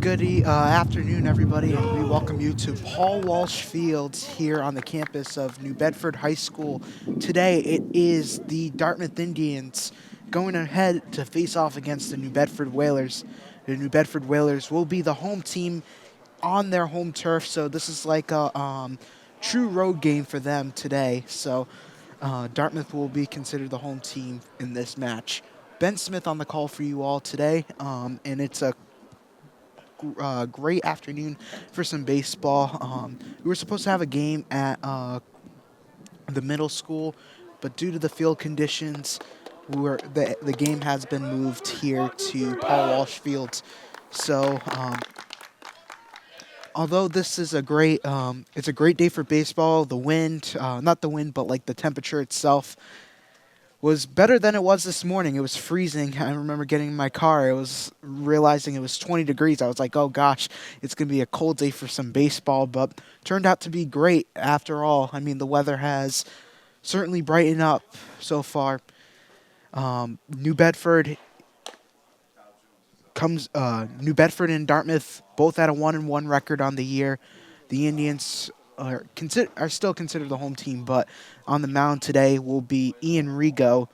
Afternoon, everybody, and we welcome you to Paul Walsh Fields here on the campus of New Bedford High School. Today, it is the Dartmouth Indians going ahead to face off against the New Bedford Whalers. The New Bedford Whalers will be the home team on their home turf, so this is like a true road game for them today. So Dartmouth will be considered the home team in this match. Ben Smith on the call for you all today, and it's a great afternoon for some baseball. We were supposed to have a game at the middle school, but due to the field conditions, the game has been moved here to Paul Walsh Fields. So, although this is it's a great day for baseball. The wind, not the wind, but like the temperature itself, was better than it was this morning. It was freezing. I remember getting in my car. Realizing it was 20 degrees. I was like, oh gosh, it's going to be a cold day for some baseball, but turned out to be great after all. I mean, the weather has certainly brightened up so far. New Bedford New Bedford and Dartmouth both had a 1-1 record on the year. The Indians are still considered the home team, but on the mound today will be Ian Rigo,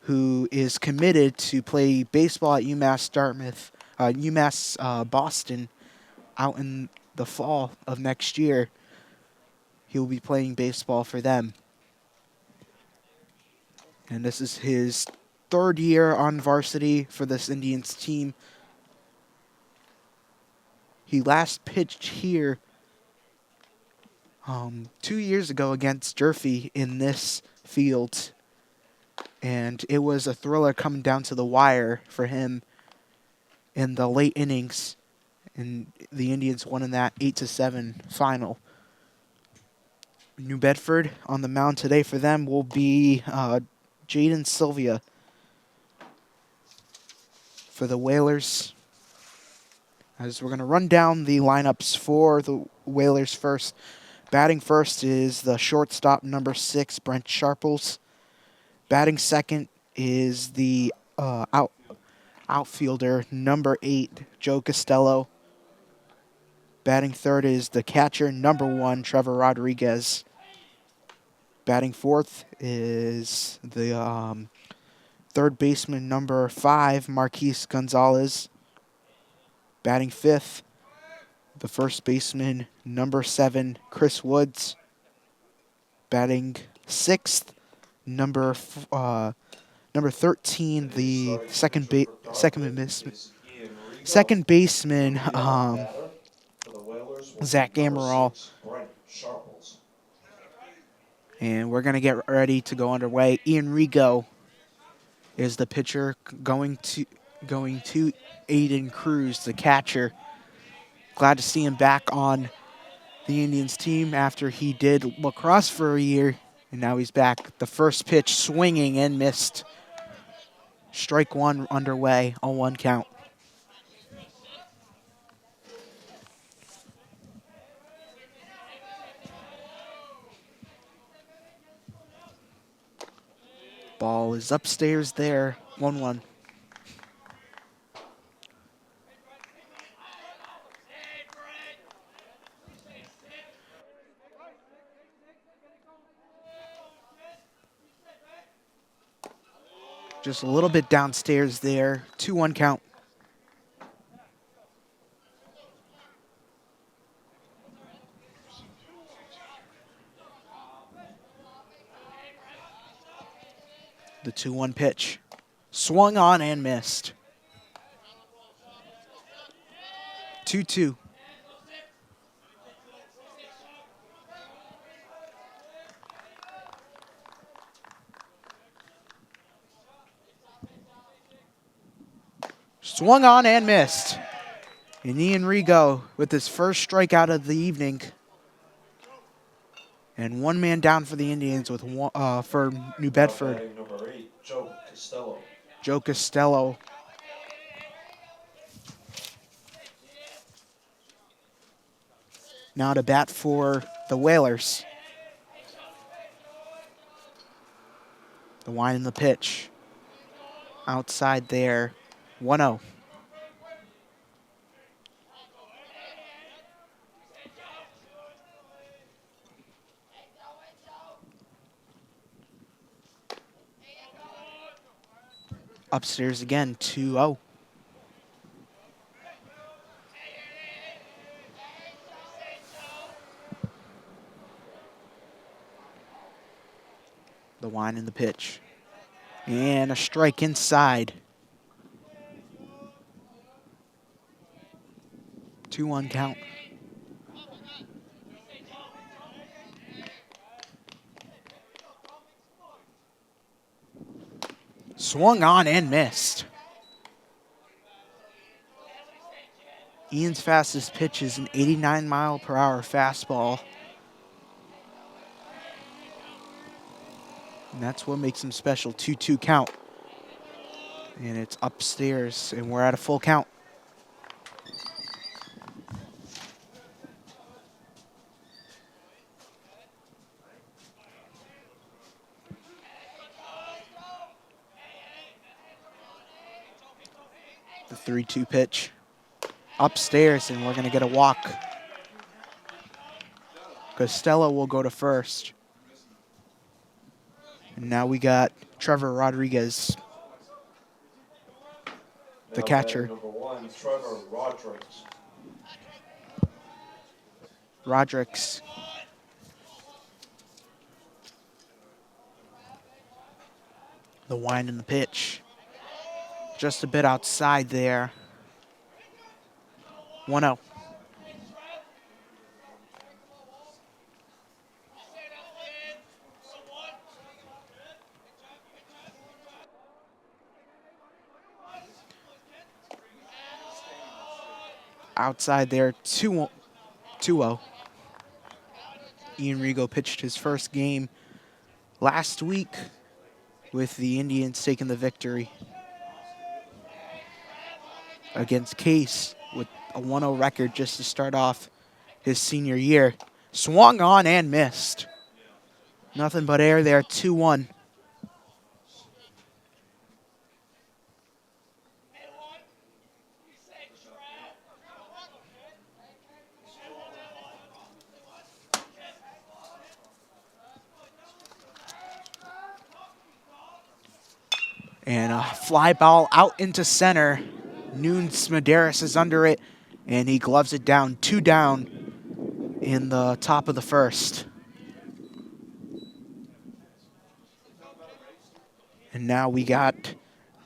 who is committed to play baseball at UMass Boston out in the fall of next year. He will be playing baseball for them. And this is his third year on varsity for this Indians team. He last pitched here 2 years ago against Durfee in this field, and it was a thriller coming down to the wire for him in the late innings, and the Indians won in that 8-7 final. New Bedford on the mound today for them will be Jaden Sylvia. For the Whalers, as we're going to run down the lineups for the Whalers first. Batting first is the shortstop, number 6, Brent Sharples. Batting second is the outfielder, number 8, Joe Costello. Batting third is the catcher, number 1, Trevor Rodriguez. Batting fourth is the third baseman, number 5, Marquise Gonzalez. Batting fifth, the first baseman, number 7, Chris Woods. Batting sixth, number 13, the second baseman, Zach Amaral. And we're going to get ready to go underway. Ian Rigo is the pitcher, going to Aiden Cruz, the catcher. Glad to see him back on the Indians team after he did lacrosse for a year, and now he's back. The first pitch swinging and missed. Strike one underway, on 1 count. Ball is upstairs there, 1-1. Just a little bit downstairs there, 2-1 count. The 2-1 pitch. Swung on and missed. 2-2. Swung on and missed. And Ian Rigo with his first strikeout of the evening. And one man down for the Indians with for New Bedford. Number 8, Joe Costello. Joe Costello. Now to bat for the Whalers. The wind and the pitch. Outside there, 1-0. Upstairs again, 2-0. The wind and the pitch. And a strike inside. 2-1 count. Swung on and missed. Ian's fastest pitch is an 89-mile-per-hour fastball. And that's what makes him special. 2-2 count. And it's upstairs, and we're at a full count. The 3-2 pitch. Upstairs, and we're going to get a walk. Costello will go to first. And now we got Trevor Rodriguez, the catcher. Number 1, Trevor Rodriguez. Rodriguez. The wind and the pitch. Just a bit outside there. 1-0. Outside there, 2-0. Ian Rigo pitched his first game last week with the Indians taking the victory against Case with a 1-0 record just to start off his senior year. Swung on and missed. Nothing but air there, 2-1. And a fly ball out into center. Noon Smederis is under it, and he gloves it down. 2 down in the top of the first. And now we got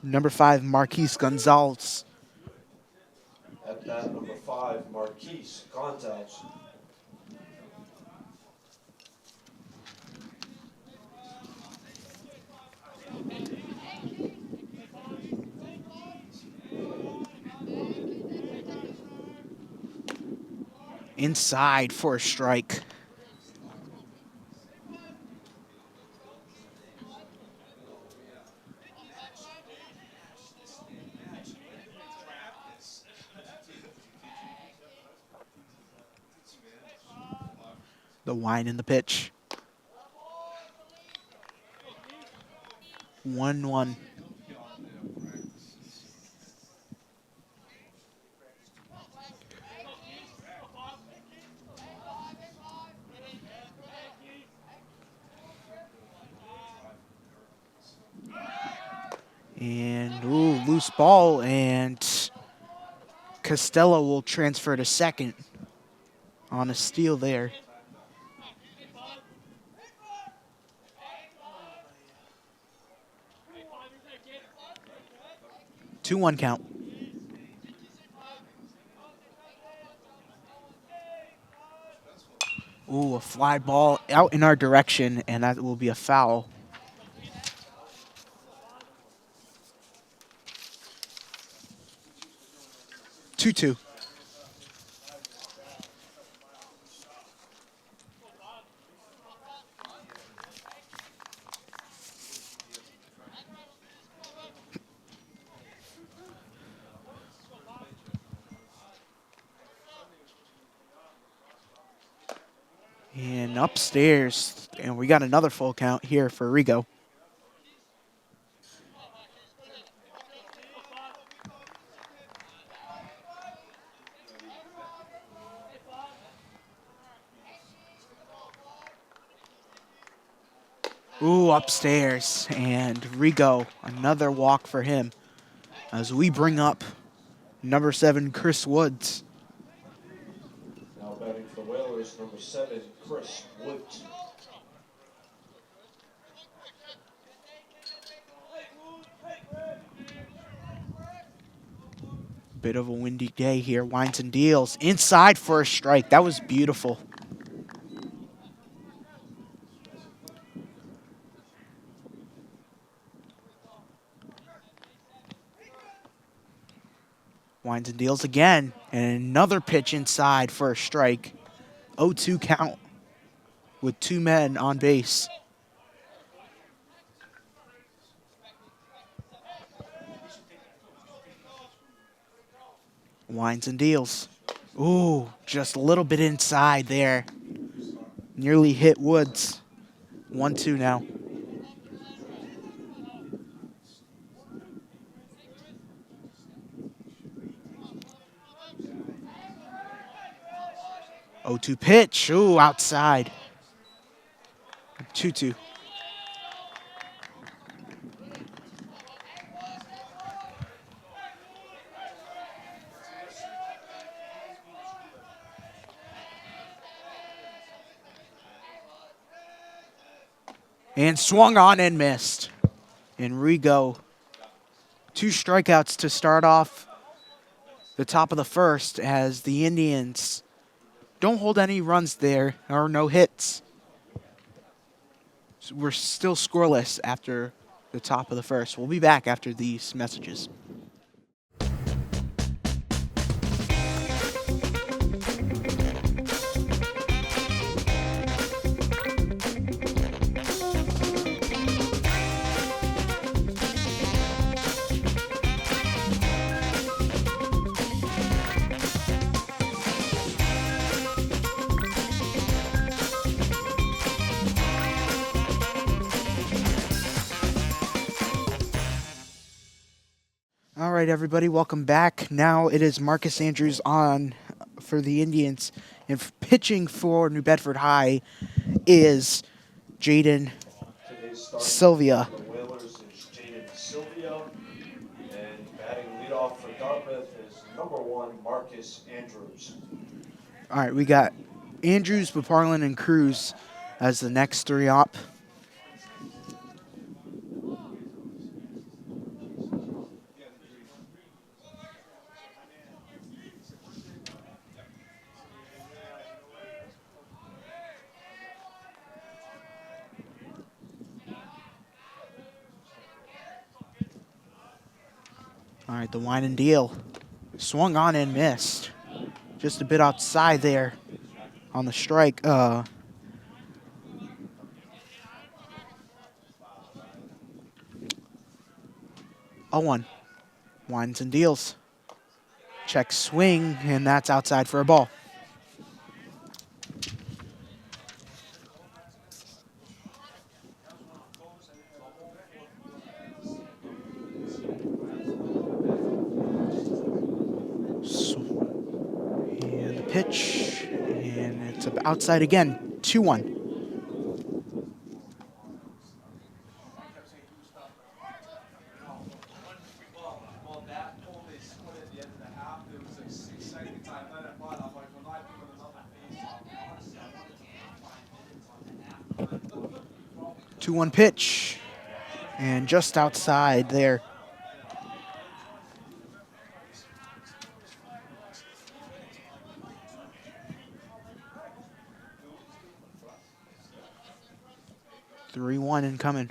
number 5, Marquise Gonzalez. At bat, number 5, Marquise Gonzalez. Inside for a strike. The wind and the pitch. 1-1. And loose ball, and Costello will transfer to second on a steal there. Two one count. Ooh, a fly ball out in our direction, and that will be a foul. Two. And upstairs, and we got another full count here for Rigo. Ooh, upstairs. And Rigo, another walk for him as we bring up number 7, Chris Woods. Now batting for the Whalers, number 7, Chris Woods. Bit of a windy day here. Winds and deals. Inside for a strike. That was beautiful. Winds and deals again. And another pitch inside for a strike. 0-2 count with 2 men on base. Winds and deals. Ooh, just a little bit inside there. Nearly hit Woods. 1-2 now. Oh, 2 pitch. Ooh, outside. 2-2. And swung on and missed. And Rigo, 2 strikeouts to start off the top of the first as the Indians don't hold any runs there or no hits. So we're still scoreless after the top of the first. We'll be back after these messages. All right, everybody, welcome back. Now it is Marcus Andrews on for the Indians, and pitching for New Bedford High is Jaden Today's starting Sylvia. for the Whalers is Jaden Sylvia. And batting leadoff for Dartmouth is number 1, Marcus Andrews. All right, we got Andrews, Beparlin, and Cruz as the next 3 up. All right, the wine and deal. Swung on and missed. Just a bit outside there on the strike. 0-1. Wines and deals. Check swing, and that's outside for a ball. And the pitch, and it's outside again. 2-1. Two-one pitch, and just outside there. Three-one incoming.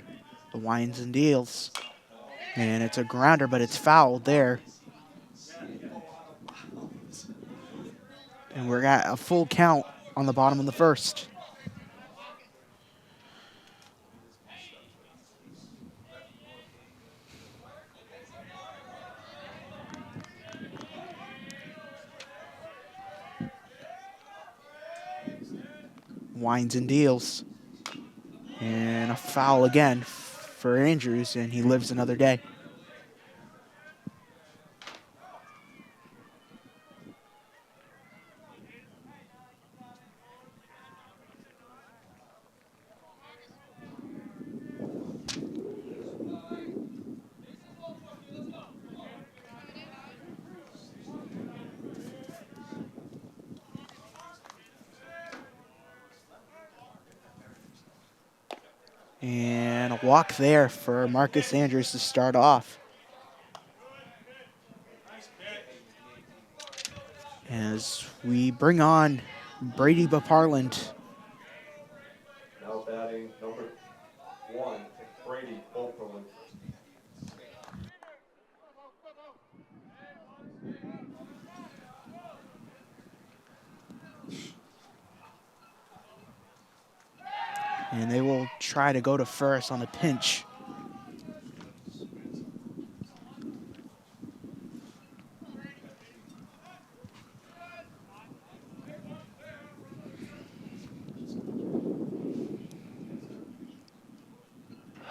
The wines and deals, and it's a grounder, but it's fouled there. And we're at a full count on the bottom of the first. Wines and deals. And a foul again for Andrews, and he lives another day. And a walk there for Marcus Andrews to start off. As we bring on Brady Baparland. Now batting number 1, Brady Oberlin. And they will try to go to first on a pinch.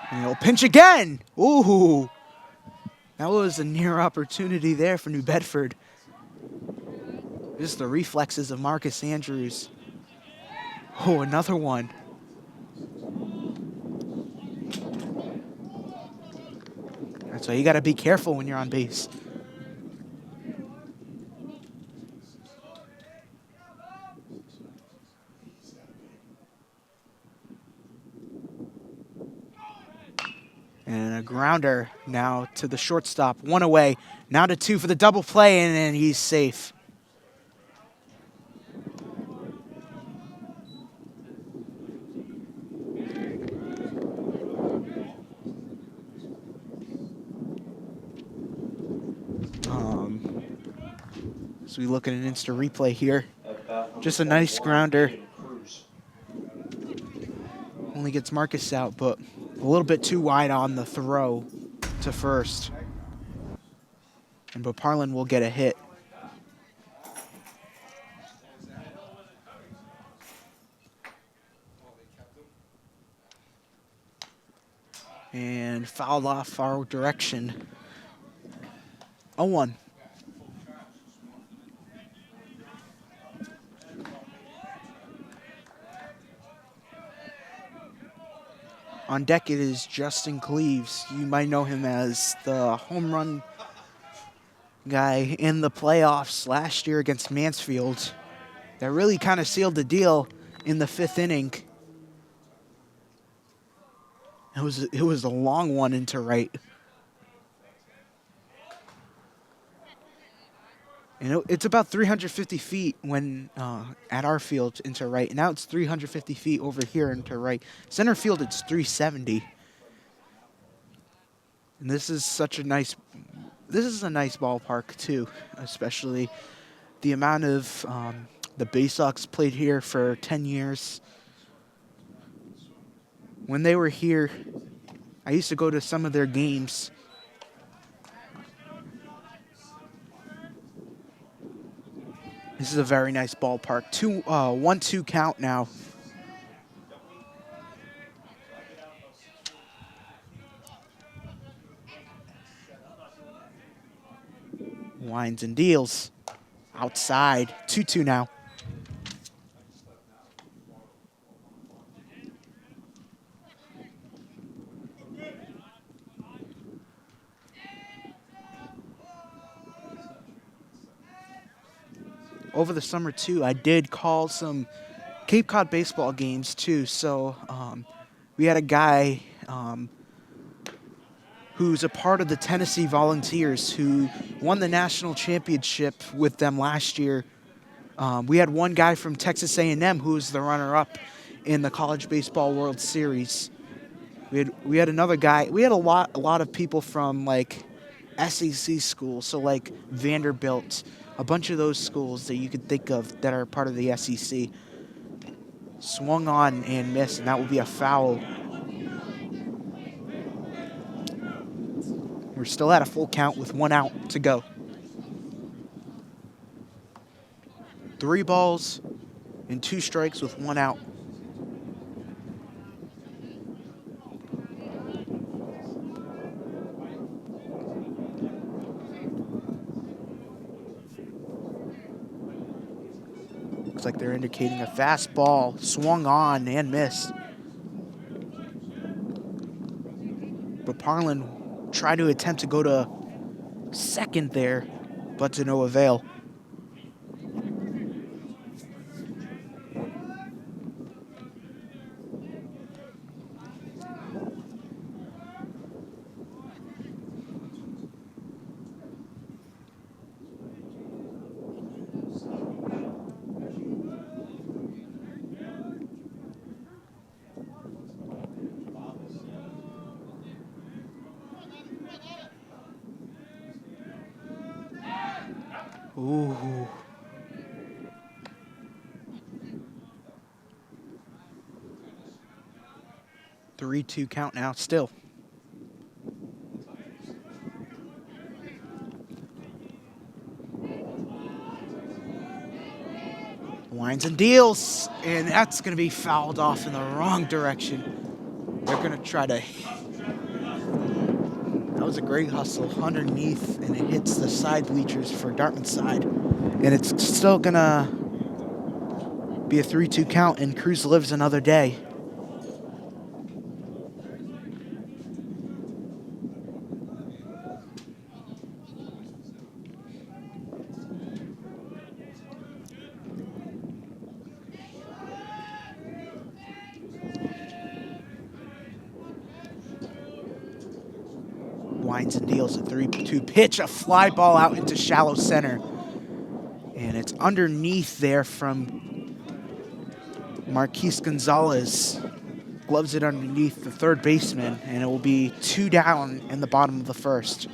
And he'll pinch again. Ooh. That was a near opportunity there for New Bedford. Just the reflexes of Marcus Andrews. Oh, another one. That's why you got to be careful when you're on base. And a grounder now to the shortstop. One away. Now to two for the double play, and then he's safe. So we look at an instant replay here. Just a nice grounder. Only gets Marcus out, but a little bit too wide on the throw to first. And Baparland will get a hit. And fouled off our direction. 0-1. On deck it is Justin Cleaves. You might know him as the home run guy in the playoffs last year against Mansfield. That really kind of sealed the deal in the 5th inning. It was a long one into right. And it's about 350 feet when at our field into right. And now it's 350 feet over here into right. Center field, it's 370. And this is a nice ballpark too, especially the amount of the Bay Sox played here for 10 years. When they were here, I used to go to some of their games. This is a very nice ballpark. 1-2 count now. Winds and deals. Outside. 2-2 now. Over the summer, too, I did call some Cape Cod baseball games, too. So we had a guy who's a part of the Tennessee Volunteers who won the national championship with them last year. We had one guy from Texas A&M who was the runner-up in the College Baseball World Series. We had another guy. We had a lot of people from, like, SEC schools, so like Vanderbilt, a bunch of those schools that you could think of that are part of the SEC. Swung on and missed, and that will be a foul. We're still at a full count with 1 out to go. 3 balls and 2 strikes with 1 out. Looks like they're indicating a fastball, swung on and missed. But Baparland tried to attempt to go to second there, but to no avail. Ooh. Three-two count now still. Winds and deals, and that's going to be fouled off in the wrong direction. They're going to try to... That was a great hustle underneath, and it hits the side bleachers for Dartmouth's side. And it's still going to be a 3-2 count, and Cruz lives another day. Winds and deals a 3-2 pitch, a fly ball out into shallow center. And it's underneath there from Marquise Gonzalez. Gloves it underneath the third baseman, and it will be 2 down in the bottom of the first.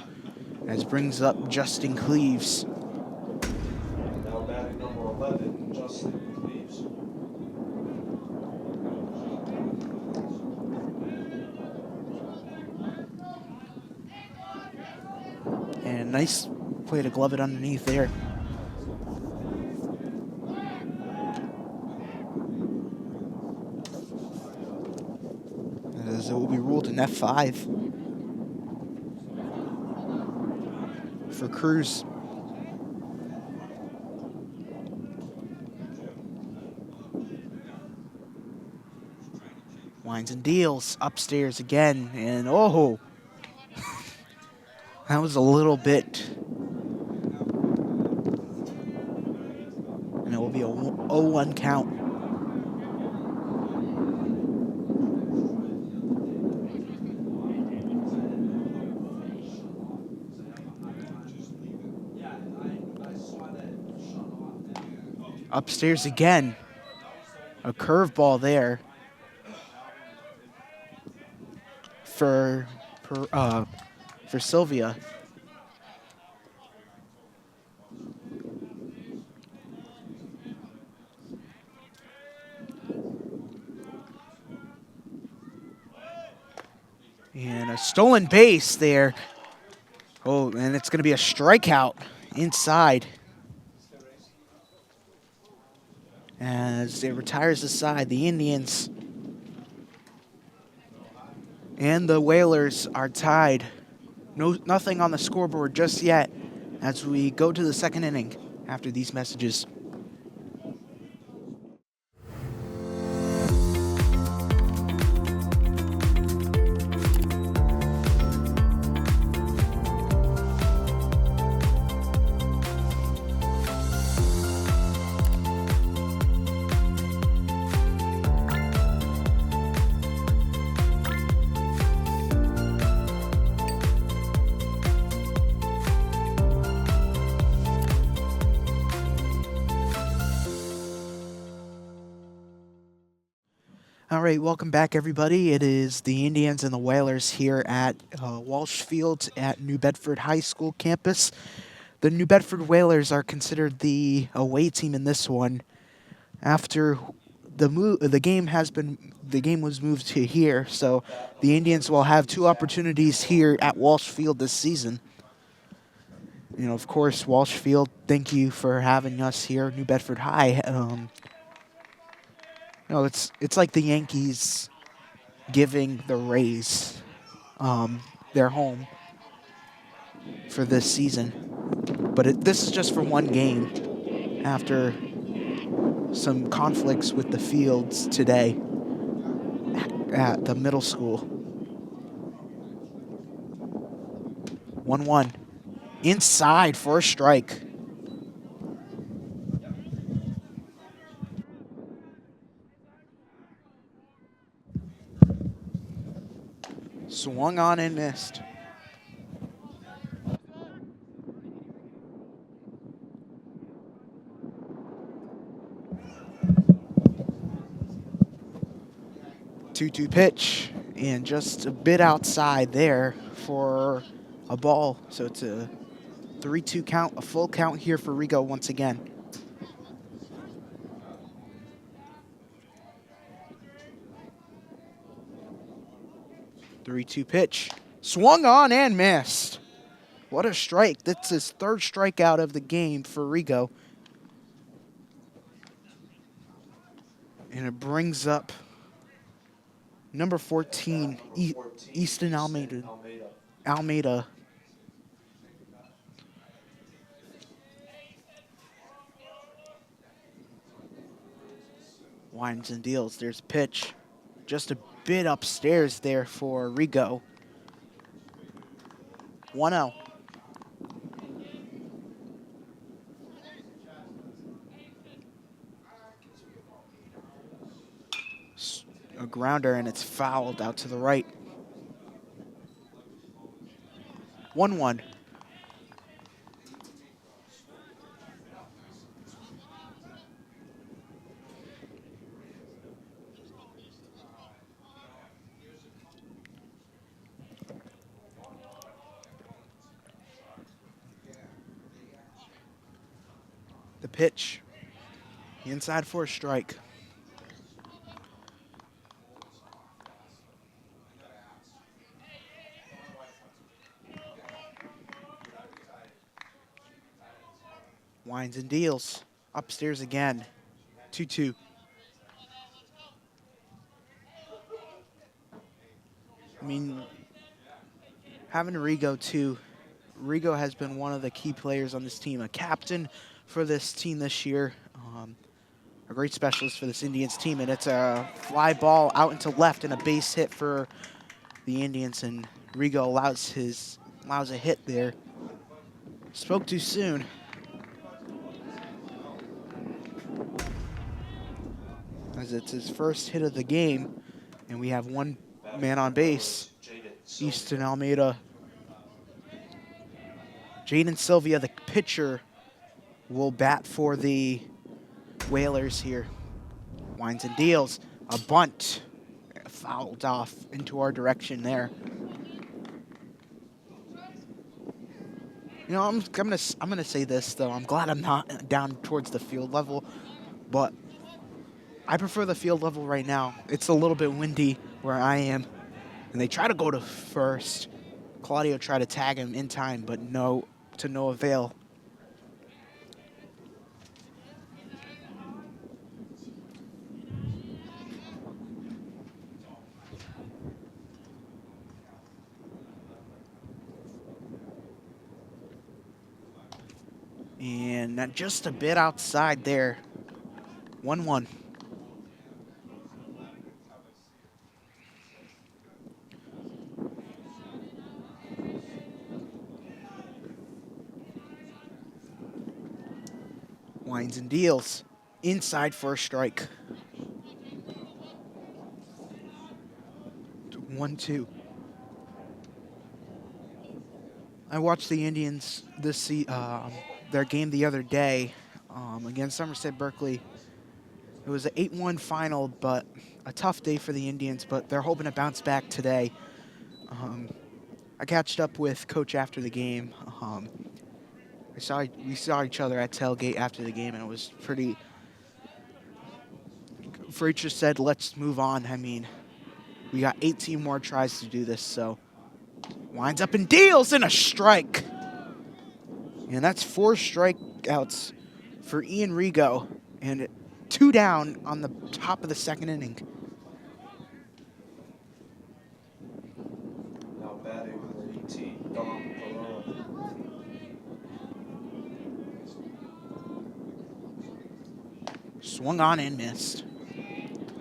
As brings up Justin Cleaves. Now batting number 11, Justin Cleaves. And nice play to glove it underneath there. As it will be ruled an F5 for Cruz. Winds and deals upstairs again, and oh, that was a little bit. And it will be a 0-1 count. Upstairs again. A curveball there for Sylvia. And a stolen base there. Oh, and it's going to be a strikeout inside. As it retires the side, the Indians and the Whalers are tied. Nothing on the scoreboard just yet as we go to the second inning after these messages. All right, welcome back, everybody. It is the Indians and the Whalers here at Walsh Field at New Bedford High School campus. The New Bedford Whalers are considered the away team in this one. After the game was moved to here, so the Indians will have 2 opportunities here at Walsh Field this season. You know, of course, Walsh Field, thank you for having us here, New Bedford High. You know, it's like the Yankees giving the Rays their home for this season. But this is just for one game after some conflicts with the fields today at the middle school. 1-1. Inside for a strike. Swung on and missed. Two-two pitch, and just a bit outside there for a ball. So it's a 3-2 count, a full count here for Rigo once again. 3-2 pitch. Swung on and missed. What a strike. That's his third strikeout of the game for Rigo. And it brings up number 14, Easton Almeida. Winds and deals. There's a pitch. Just a bit upstairs there for Rigo. 1-0. A grounder, and it's fouled out to the right. 1-1. The pitch. Inside for a strike. Winds and deals. Upstairs again. 2-2. I mean, having Rigo too. Rigo has been one of the key players on this team, a captain for this team this year, a great specialist for this Indians team, and it's a fly ball out into left and a base hit for the Indians, and Rigo allows a hit there. Spoke too soon. As it's his first hit of the game, and we have one man on base, Easton Almeida. Jaden Sylvia, the pitcher, will bat for the Whalers here. Winds and deals. A bunt. Fouled off into our direction there. You know, I'm gonna say this though. I'm glad I'm not down towards the field level, but I prefer the field level right now. It's a little bit windy where I am, and they try to go to first. Claudio tried to tag him in time, but to no avail. And just a bit outside there. 1-1. Winds and deals. Inside for a strike. 1-2. I watched the Indians their game the other day against Somerset Berkeley. It was an 8-1 final, but a tough day for the Indians, but they're hoping to bounce back today. I catched up with Coach after the game. We saw each other at tailgate after the game, and it was pretty. Frazier said, "Let's move on." I mean, we got 18 more tries to do this, so winds up and deals in a strike, and that's 4 strikeouts for Ian Rigo, and 2 down on the top of the second inning. Now batting number 18, Dom Pereira. Swung on and missed.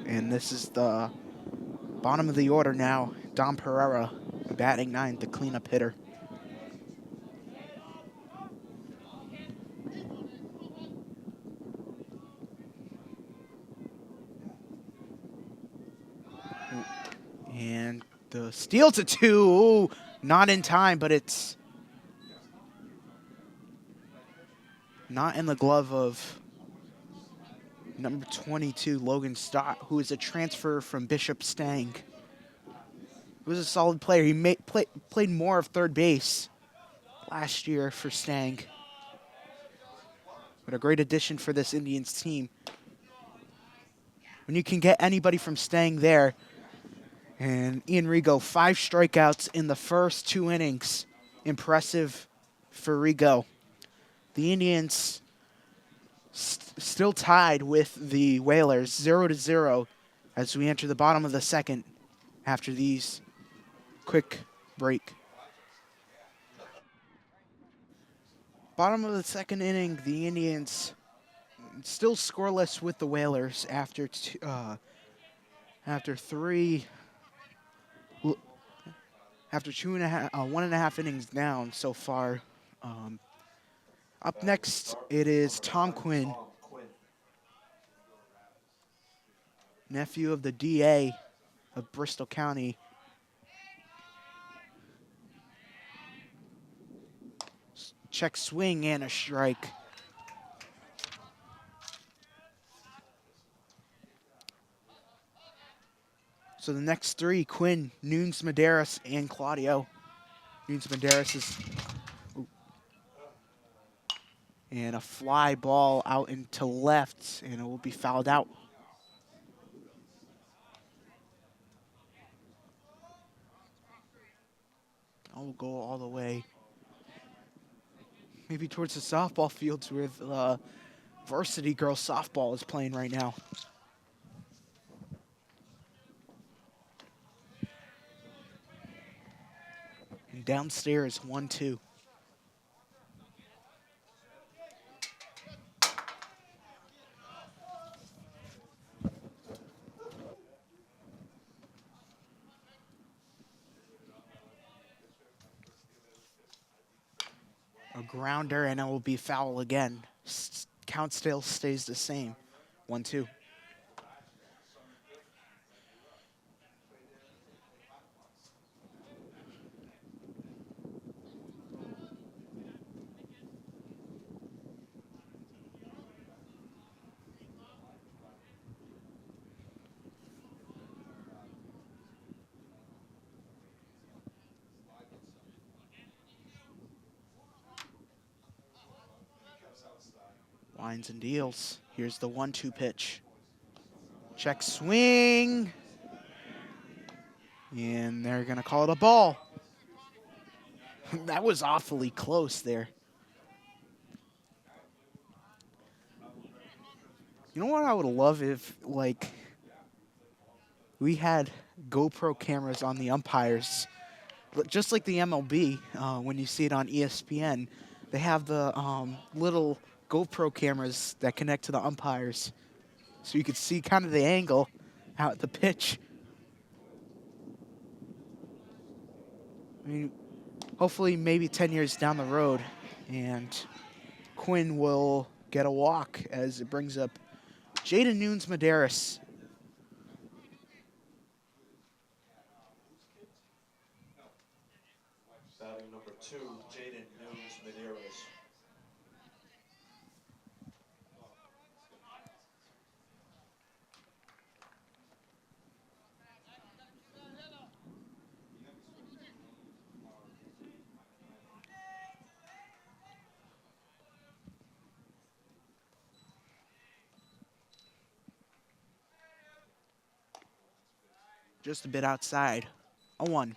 And this is the bottom of the order now. Dom Pereira batting 9th, the cleanup hitter. And the steal to 2. Ooh, not in time, but it's not in the glove of number 22, Logan Stott, who is a transfer from Bishop Stang. He was a solid player. He played more of third base last year for Stang. But a great addition for this Indians team. When you can get anybody from Stang there, and Ian Rigo, 5 strikeouts in the first 2 innings. Impressive for Rigo. The Indians still tied with the Whalers, 0-0, as we enter the bottom of the second after these quick break. Bottom of the second inning, the Indians still scoreless with the Whalers after after 1.5 innings down so far. Up next, it is Tom Quinn, nephew of the DA of Bristol County. Check swing and a strike. So the next 3, Quinn, Nunes, Medeiros, and Claudio. Nunes, Medeiros is... And a fly ball out into left, and it will be fouled out. I'll go all the way. Maybe towards the softball fields where the varsity girls softball is playing right now. And downstairs, 1-2. A grounder, and it will be foul again. Count still stays the same, 1-2. Winds and deals. Here's the 1-2 pitch. Check swing. And they're going to call it a ball. That was awfully close there. You know what I would love if, like, we had GoPro cameras on the umpires, just like the MLB, when you see it on ESPN. They have the little GoPro cameras that connect to the umpires, so you could see kind of the angle out at the pitch. I mean, hopefully maybe 10 years down the road, and Quinn will get a walk as it brings up Jaden Nunes Medeiros. Batting number 2, Jaden Nunes Medeiros. Just a bit outside. 0-1.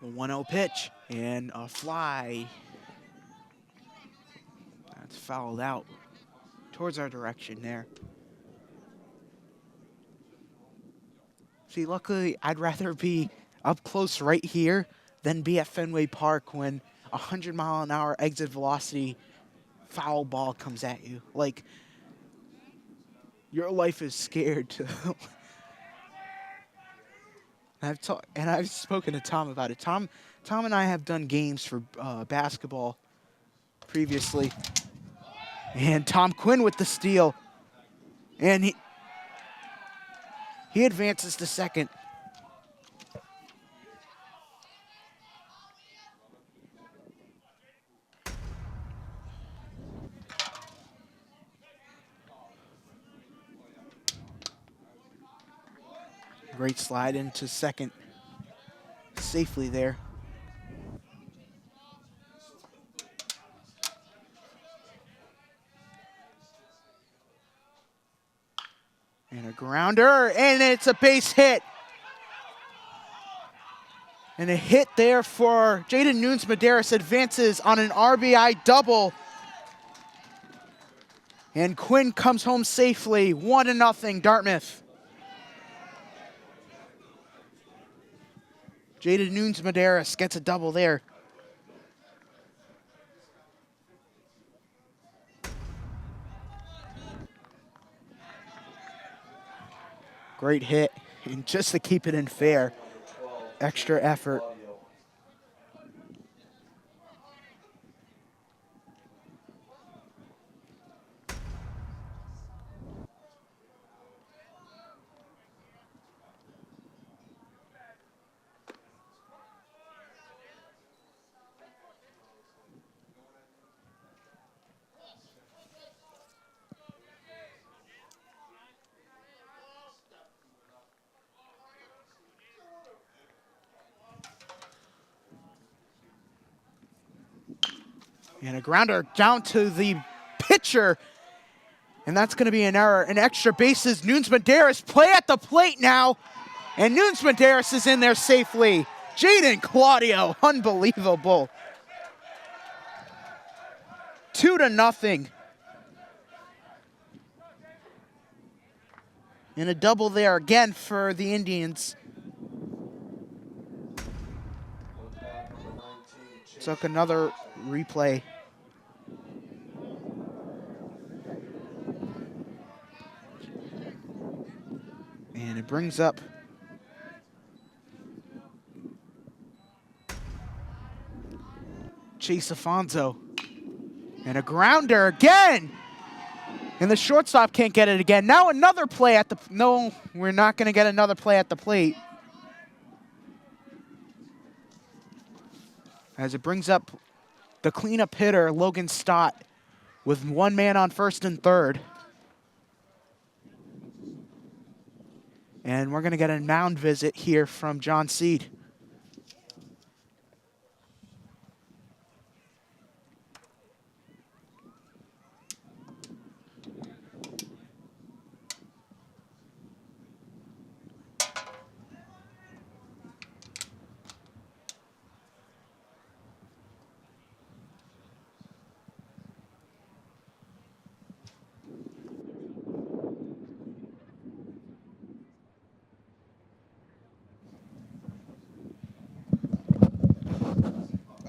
The 1-0 pitch and a fly. That's fouled out towards our direction there. See, luckily, I'd rather be up close right here than be at Fenway Park when 100-mile-an-hour exit velocity foul ball comes at you. Like, your life is scared to... I've spoken to Tom about it. Tom and I have done games for basketball previously. And Tom Quinn with the steal. And He advances to second. Great slide into second safely there. And a grounder, and it's a base hit. And a hit there for Jaden Nunes-Medeiros, advances on an RBI double. And Quinn comes home safely, 1-0 Dartmouth. Jaden Nunes-Medeiros gets a double there. Great hit, and just to keep it in fair, extra effort. And a grounder down to the pitcher. And that's going to be an error. An extra bases. Nunes-Medeiros play at the plate now. And Nunes-Medeiros is in there safely. Jaden Claudio, unbelievable. 2-0. And a double there again for the Indians. Took another replay. And it brings up Chase Afonso. And a grounder again. And the shortstop can't get it again. Now another play at the, no, we're not going to get another play at the plate. As it brings up the cleanup hitter, Logan Stott, with one man on first and third. And we're going to get a mound visit here from John Seed.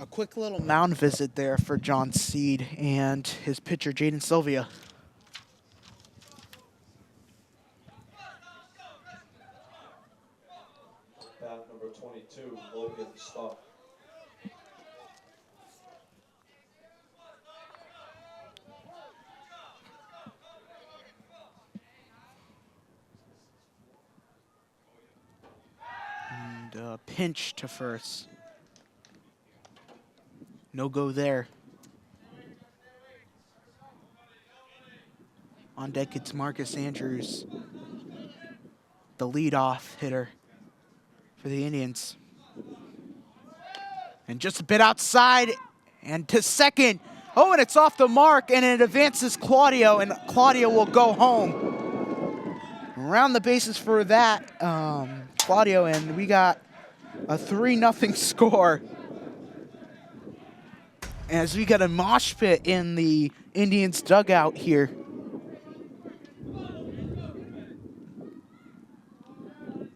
Quick little mound visit there for John Seed and his pitcher, Jaden Sylvia. Bat number 22, Logan Stott. And pinch to first. No go there. On deck, it's Marcus Andrews, the leadoff hitter for the Indians. And just a bit outside and to second. Oh, and it's off the mark, and it advances Claudio, and Claudio will go home. Around the bases for that, Claudio, and we got a 3-0 score. As we got a mosh pit in the Indians dugout here.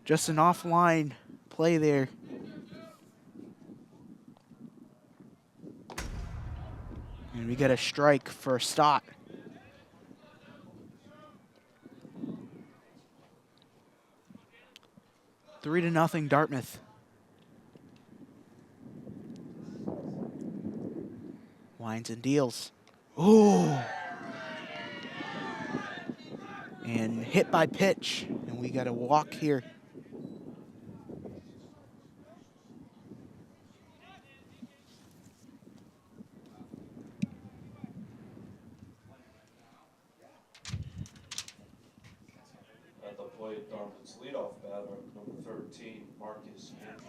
Just an offline play there. And we get a strike for Stott. Three to nothing Dartmouth. Winds and deals. Ooh. And hit by pitch. And we got a walk here. At the plate, Dartmouth's leadoff batter, number 13, Marcus Andrews.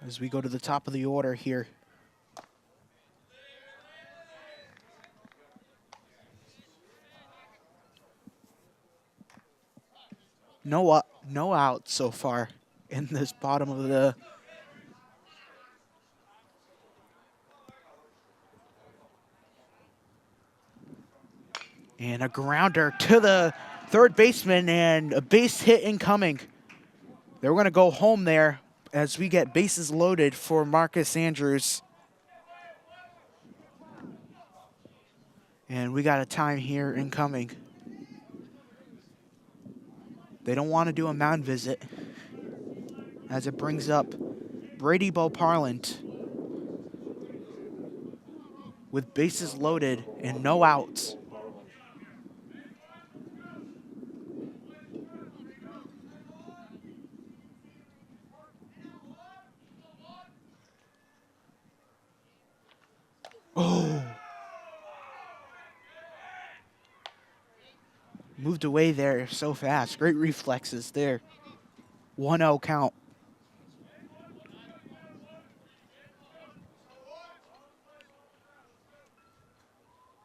As we go to the top of the order here. No out so far in this bottom of the. And a grounder to the third baseman and a base hit incoming. They're going to go home there as we get bases loaded for Marcus Andrews. And we got a time here incoming. They don't want to do a mound visit as it brings up Brady Beauparlant with bases loaded and no outs. Oh. Moved away there so fast. Great reflexes there. 1-0 count.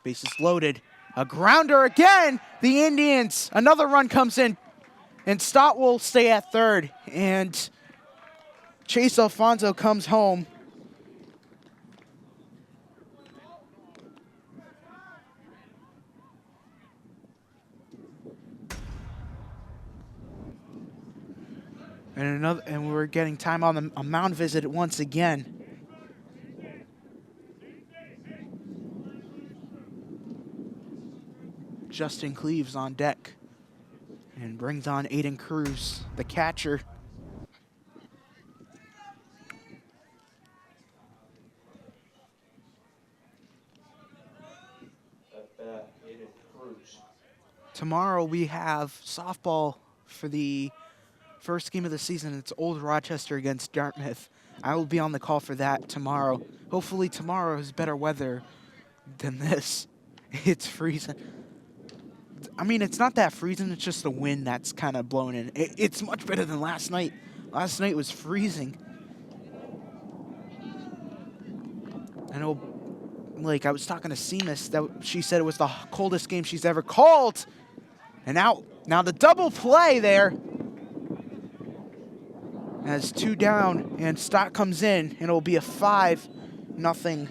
Bases loaded. A grounder again. The Indians. Another run comes in. And Stott will stay at third. And Chase Alfonso comes home. And we're getting time on a mound visit once again. Justin Cleaves on deck and brings on Aiden Cruz, the catcher. At bat, Aiden Cruz. Tomorrow we have softball for the first game of the season. It's Old Rochester against Dartmouth. I will be on the call for that tomorrow. Hopefully tomorrow is better weather than this. It's freezing. I mean, it's not that freezing. It's just the wind that's kind of blowing in. It's much better than last night. Last night was freezing. I know, like, I was talking to Seamus, that she said it was the coldest game she's ever called. And now the double play there. As 2 down, and Stott comes in, and it'll be a 5-0. Now for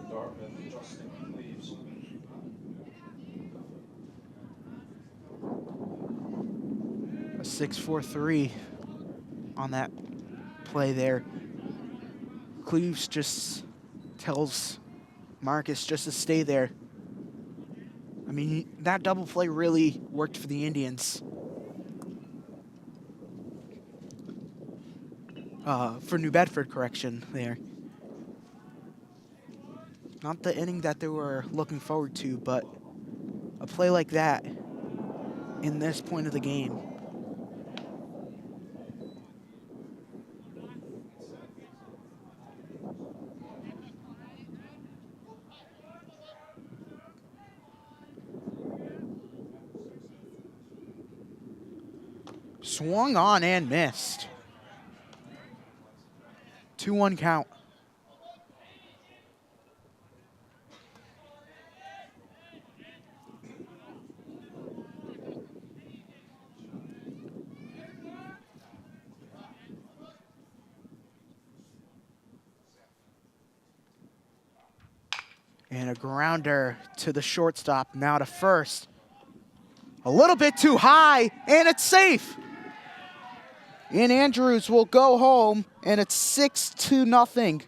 Dartmouth, Justin Cleaves. A 6-4-3 on that play there. Cleaves just tells Marcus just to stay there. I mean, that double play really worked for the Indians. For New Bedford, correction there. Not the inning that they were looking forward to, but a play like that in this point of the game. Swung on and missed. 2-1 count. And a grounder to the shortstop, now to first. A little bit too high, and it's safe. And Andrews will go home and it's 6-0.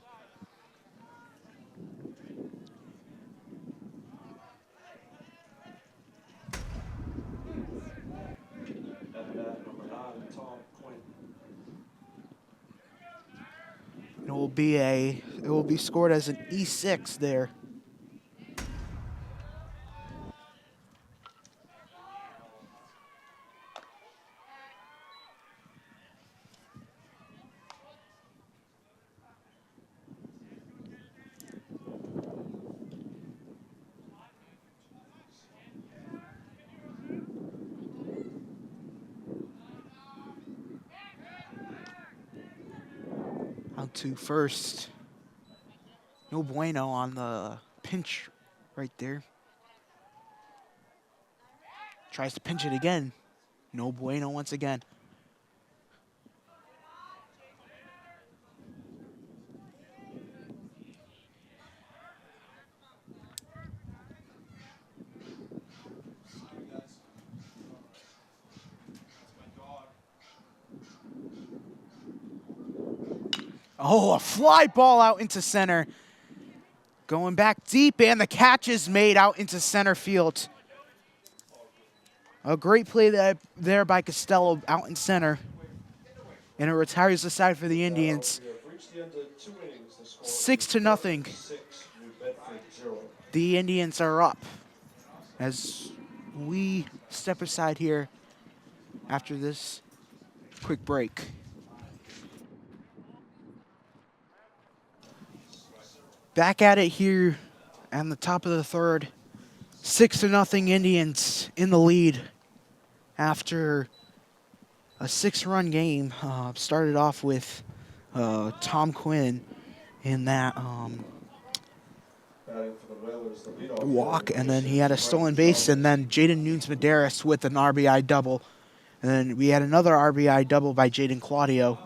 At bat, number 9, Tom Quinn. It will be scored as an E6 there. Out to first. No bueno on the pinch right there. Tries to pinch it again. No bueno once again. Oh, a fly ball out into center. Going back deep, and the catch is made out into center field. A great play there by Costello out in center. And it retires the side for the Indians. We have reached the end of 2 innings. The score 6-0. 6, New Bedford 0. The Indians are up as we step aside here after this quick break. Back at it here on the top of the third. 6-0 Indians in the lead after a 6-run game. Started off with Tom Quinn in that Batting for the Whalers, the leadoff walk, hitter, and then he had a stolen base, and then Jaden Nunes-Medeiros with an RBI double. And then we had another RBI double by Jaden Claudio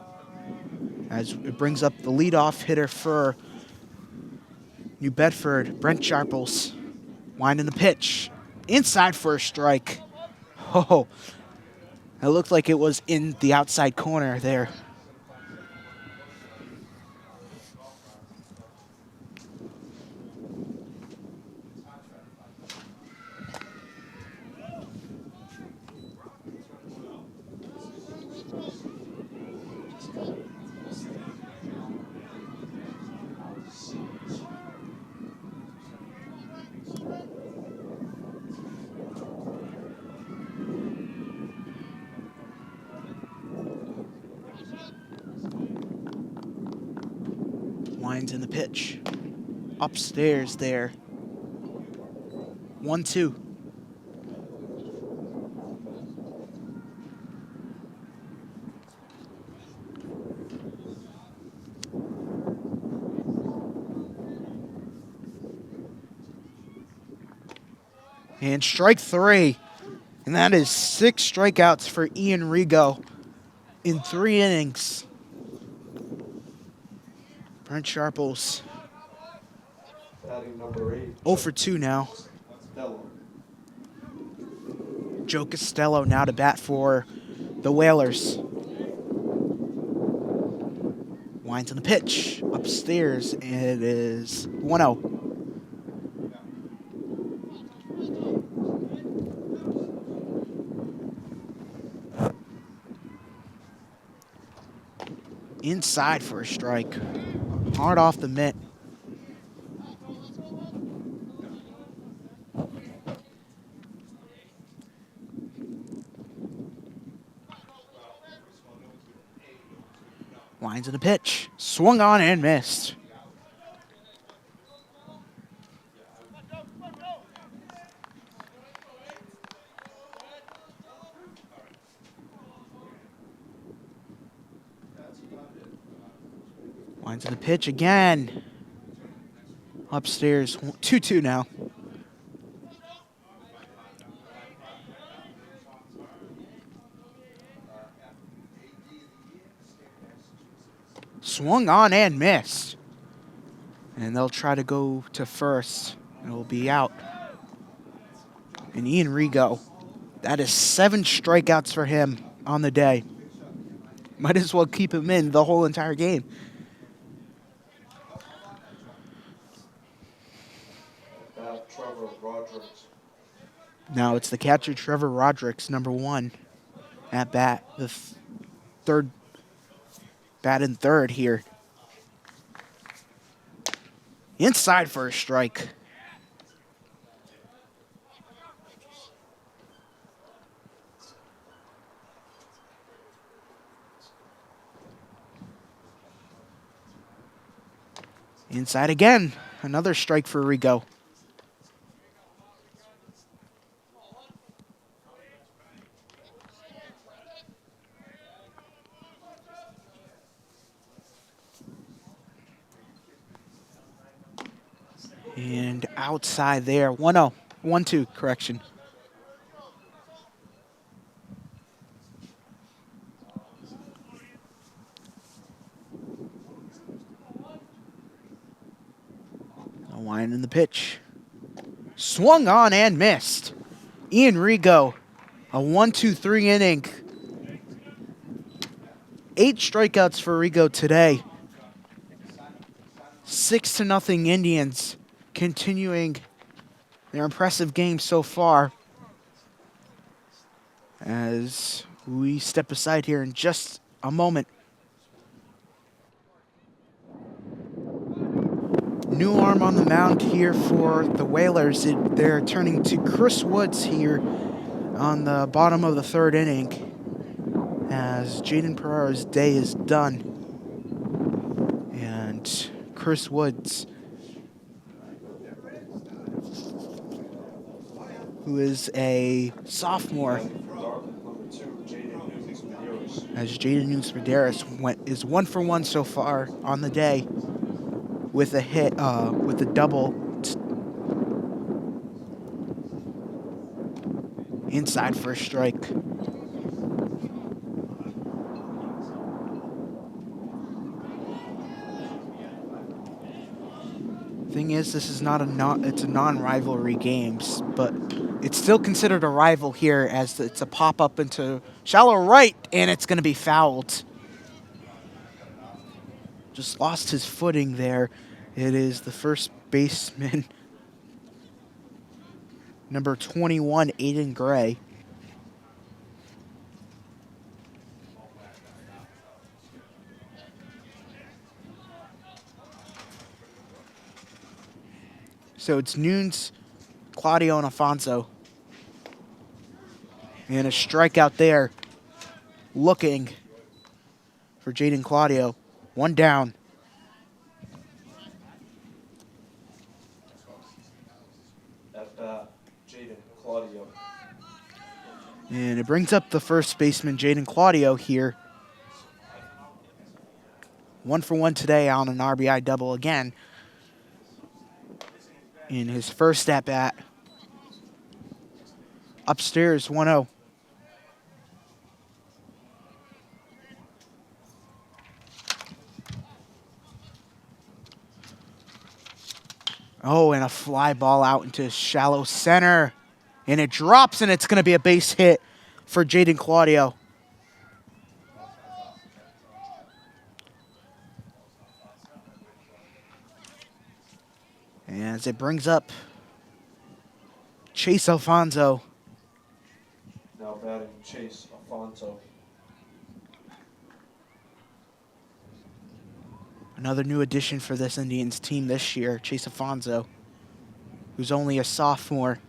as it brings up the leadoff hitter for New Bedford, Brent Sharples. Winding the pitch. Inside for a strike. Oh, it looked like it was in the outside corner there. Winds in the pitch. Upstairs there. 1-2. And strike 3. And that is 6 strikeouts for Ian Rigo in 3 innings. Brent Sharples. Batting number 8. 0 for 2 now. Costello. Joe Costello now to bat for the Whalers. Winds on the pitch. Upstairs, and it is 1-0. Inside for a strike. Hard off the mitt. Winds in the pitch. Swung on and missed. Winds in the pitch again. Upstairs. 2-2 now. Swung on and missed. And they'll try to go to first. And it will be out. And Ian Rigo. That is 7 strikeouts for him on the day. Might as well keep him in the whole entire game. Trevor Rodriguez. Now it's the catcher, Trevor Rodriguez, number 1 at bat. The third bat in third here. Inside for a strike. Inside again. Another strike for Rigo. And outside there. 1-0. 1-2, correction. A line in the pitch. Swung on and missed. Ian Rigo, a 1-2-3 inning. 8 strikeouts for Rigo today. 6-0 Indians, continuing their impressive game so far. As we step aside here in just a moment. New arm on the mound here for the Whalers. They're turning to Chris Woods here on the bottom of the third inning, as Jaden Pereira's day is done. And Chris Woods, who is a sophomore, as Jaden Nunes-Medeiros is 1 for 1 so far on the day with a hit, with a double. Inside for a strike. Thing is, this is it's a non-rivalry games, but it's still considered a rival here, as it's a pop-up into shallow right, and it's going to be fouled. Just lost his footing there. It is the first baseman, number 21, Aiden Gray. So it's Nunes, Claudio, and Alfonso. And a strikeout there. Looking for Jaden Claudio. 1 down. At bat, Jaden Claudio. And it brings up the first baseman, Jaden Claudio, here. 1 for 1 today on an RBI double again. In his first at bat. Upstairs, 1-0. Oh, and a fly ball out into shallow center. And it drops, and it's going to be a base hit for Jaden Claudio. As it brings up Chase Alfonso. Now batting Chase Alfonso. Another new addition for this Indians team this year, Chase Alfonso, who's only a sophomore.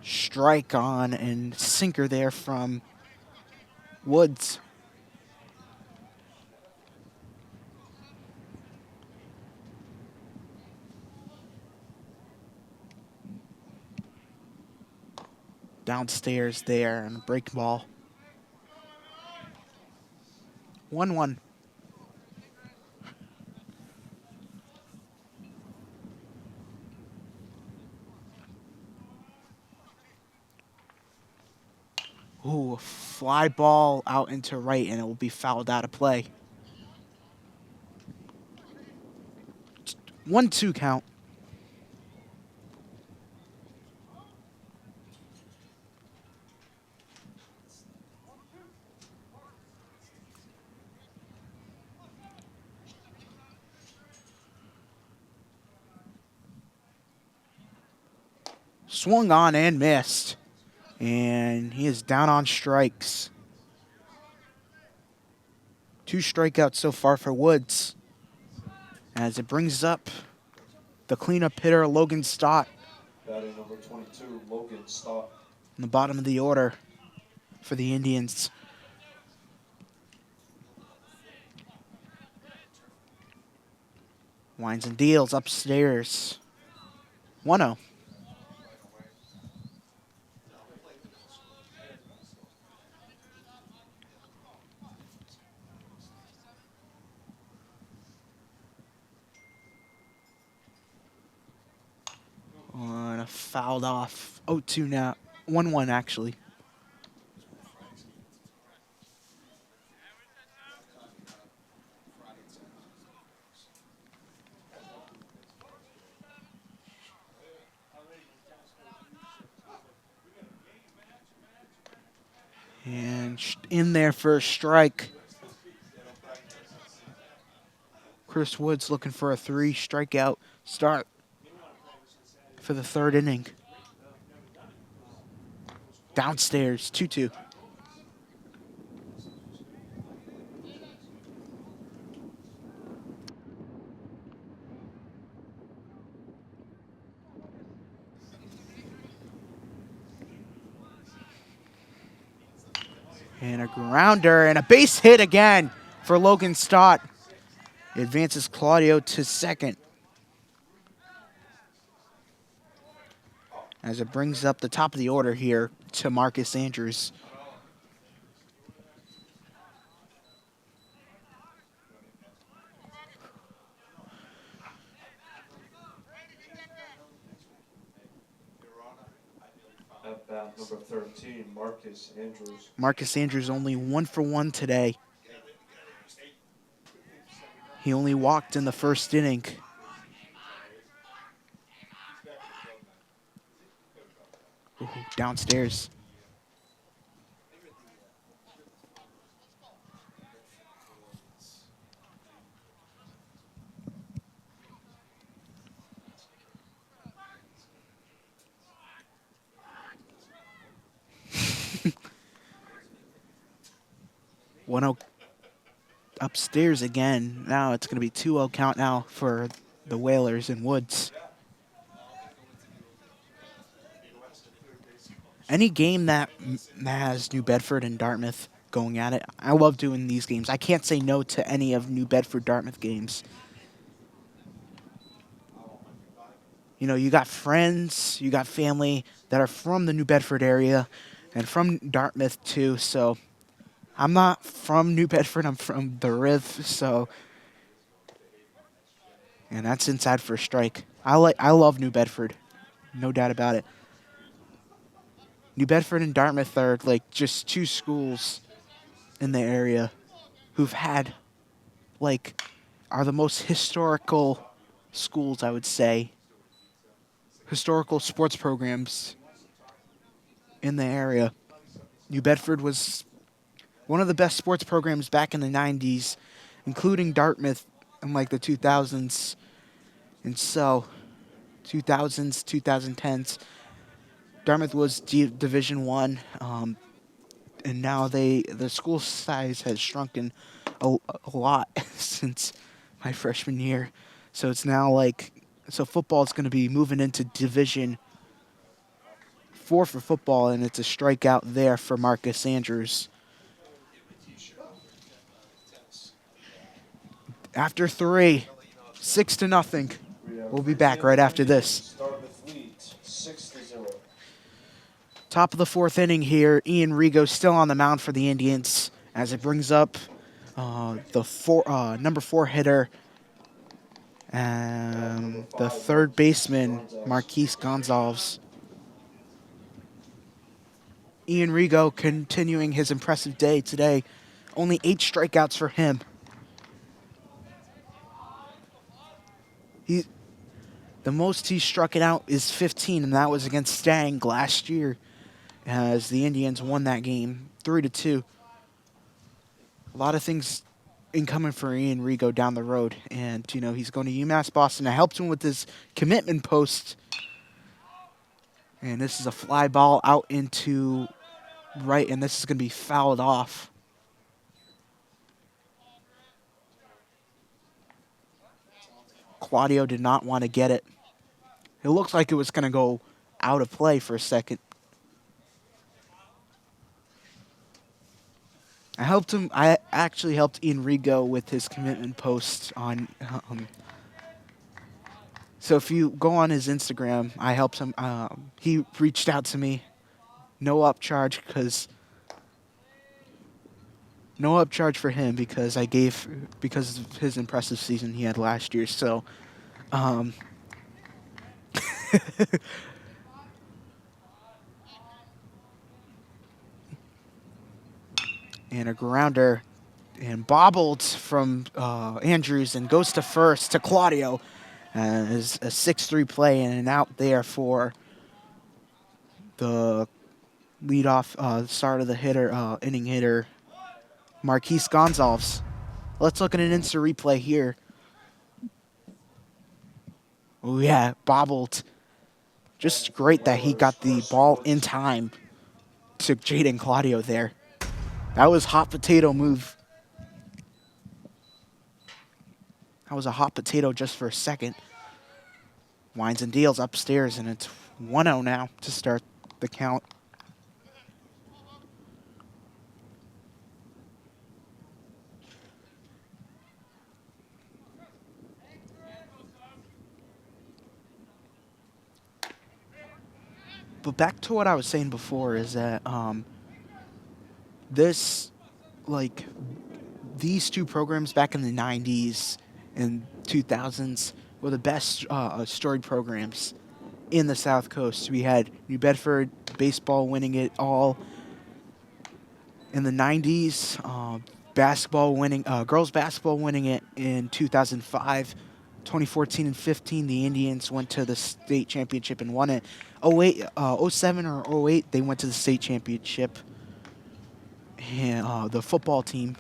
Strike on and sinker there from Woods. Downstairs there on a break ball. 1-1. Ooh, a fly ball out into right, and it will be fouled out of play. 1-2 count. Swung on and missed. And he is down on strikes. 2 strikeouts so far for Woods. As it brings up the cleanup hitter, Logan Stott. Batting number 22, Logan Stott. In the bottom of the order for the Indians. Winds and deals upstairs. 1-0. And a fouled off. 0-2 now. 1-1 actually. And in there for a strike. Chris Woods looking for a 3 strikeout start for the 3rd inning. Downstairs, 2-2. And a grounder and a base hit again for Logan Stott. It advances Claudio to 2nd. As it brings up the top of the order here to Marcus Andrews. At bat number 13, Marcus Andrews. Marcus Andrews only 1 for 1 today. He only walked in the 1st inning. Ooh, downstairs. One upstairs again. Now it's going to be 2-0 count now for the Whalers and Woods. Any game that has New Bedford and Dartmouth going at it, I love doing these games. I can't say no to any of New Bedford-Dartmouth games. You know, you got friends, you got family that are from the New Bedford area and from Dartmouth too, so I'm not from New Bedford, I'm from the Riv, so. And that's inside for a strike. I love New Bedford, no doubt about it. New Bedford and Dartmouth are like just 2 schools in the area who've had, like, are the most historical schools, I would say. Historical sports programs in the area. New Bedford was one of the best sports programs back in the 90s, including Dartmouth in like the 2000s. And so, 2000s, 2010s, Dartmouth was Division One, and now the school size has shrunken a lot since my freshman year. So it's now football is going to be moving into Division 4 for football, and it's a strikeout there for Marcus Andrews. After 3, 6-0. We'll be back right after this. Dartmouth leads 6-0. Top of the 4th inning here. Ian Rigo still on the mound for the Indians as it brings up the number 4 hitter and the 3rd baseman, Marquise Gonzalez. Ian Rigo continuing his impressive day today. Only 8 strikeouts for him. The most he struck it out is 15, and that was against Stang last year as the Indians won that game 3-2. A lot of things incoming for Ian Rigo down the road, and he's going to UMass Boston. I helped him with his commitment post And this is a fly ball out into right, and this is going to be fouled off. Claudio did not want to get it. It looked like it was going to go out of play for a second. I actually helped Enrico with his commitment post on. So if you go on his Instagram, I helped him. He reached out to me. No upcharge for him because of his impressive season he had last year. So, and a grounder and bobbled from Andrews and goes to first to Claudio. Is a 6-3 play and an out there for the leadoff start of the inning hitter, Marquise Gonzalez. Let's look at an instant replay here. Oh yeah, bobbled. Just great that he got the ball in time to Jaden Claudio there. That was hot potato move. That was a hot potato just for a second. Winds and deals upstairs, and it's 1-0 now to start the count. But back to what I was saying before is that these two programs back in the 90s and 2000s were the best storied programs in the South Coast. We had New Bedford baseball winning it all in the 90s, girls basketball winning it in 2005. 2014 and 15, the Indians went to the state championship and won it. 07 or 08, they went to the state championship. And the football team,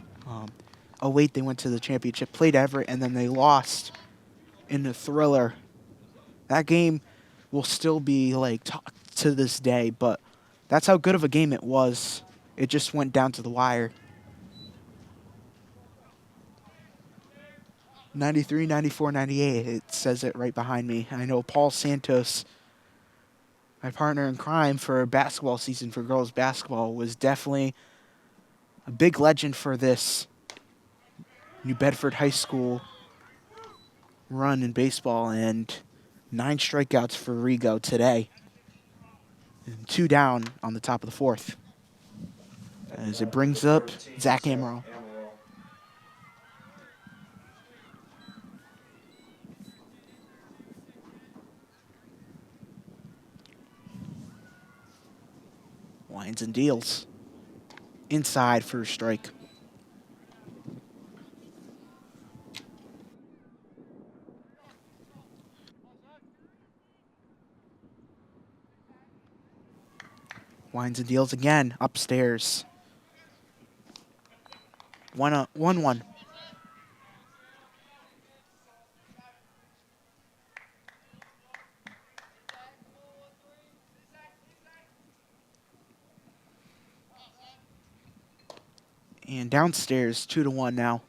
08, they went to the championship, played Everett, and then they lost in the thriller. That game will still be talked to this day, but that's how good of a game it was. It just went down to the wire. 93, 94, 98. It says it right behind me. I know Paul Santos, my partner in crime for basketball season for girls basketball, was definitely a big legend for this New Bedford High School run in baseball, and 9 strikeouts for Rigo today. And 2 down on the top of the 4th. As it brings up Zach Amaral. Winds and deals. Inside for a strike. Winds and deals again. Upstairs. 1-1. And downstairs, 2-1 now.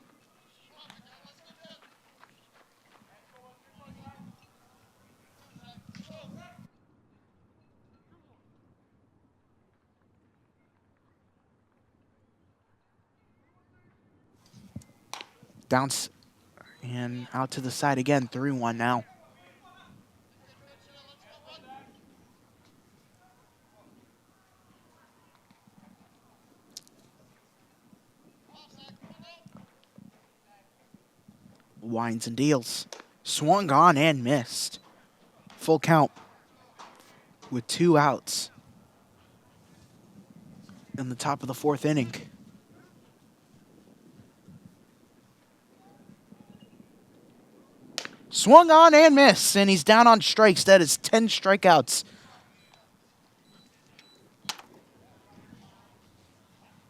Bounce and out to the side again, 3-1 now. Winds and deals. Swung on and missed. Full count with 2 outs in the top of the 4th inning. Swung on and missed, and he's down on strikes. That is 10 strikeouts.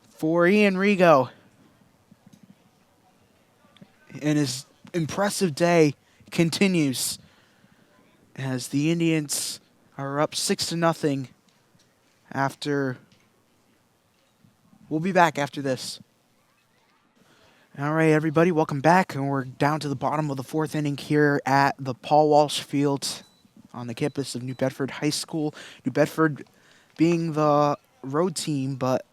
For Ian Rigo. And his impressive day continues as the Indians are up 6-0 after. We'll be back after this. All right, everybody, welcome back. And we're down to the bottom of the fourth inning here at the Paul Walsh Field on the campus of New Bedford High School. New Bedford being the road team, but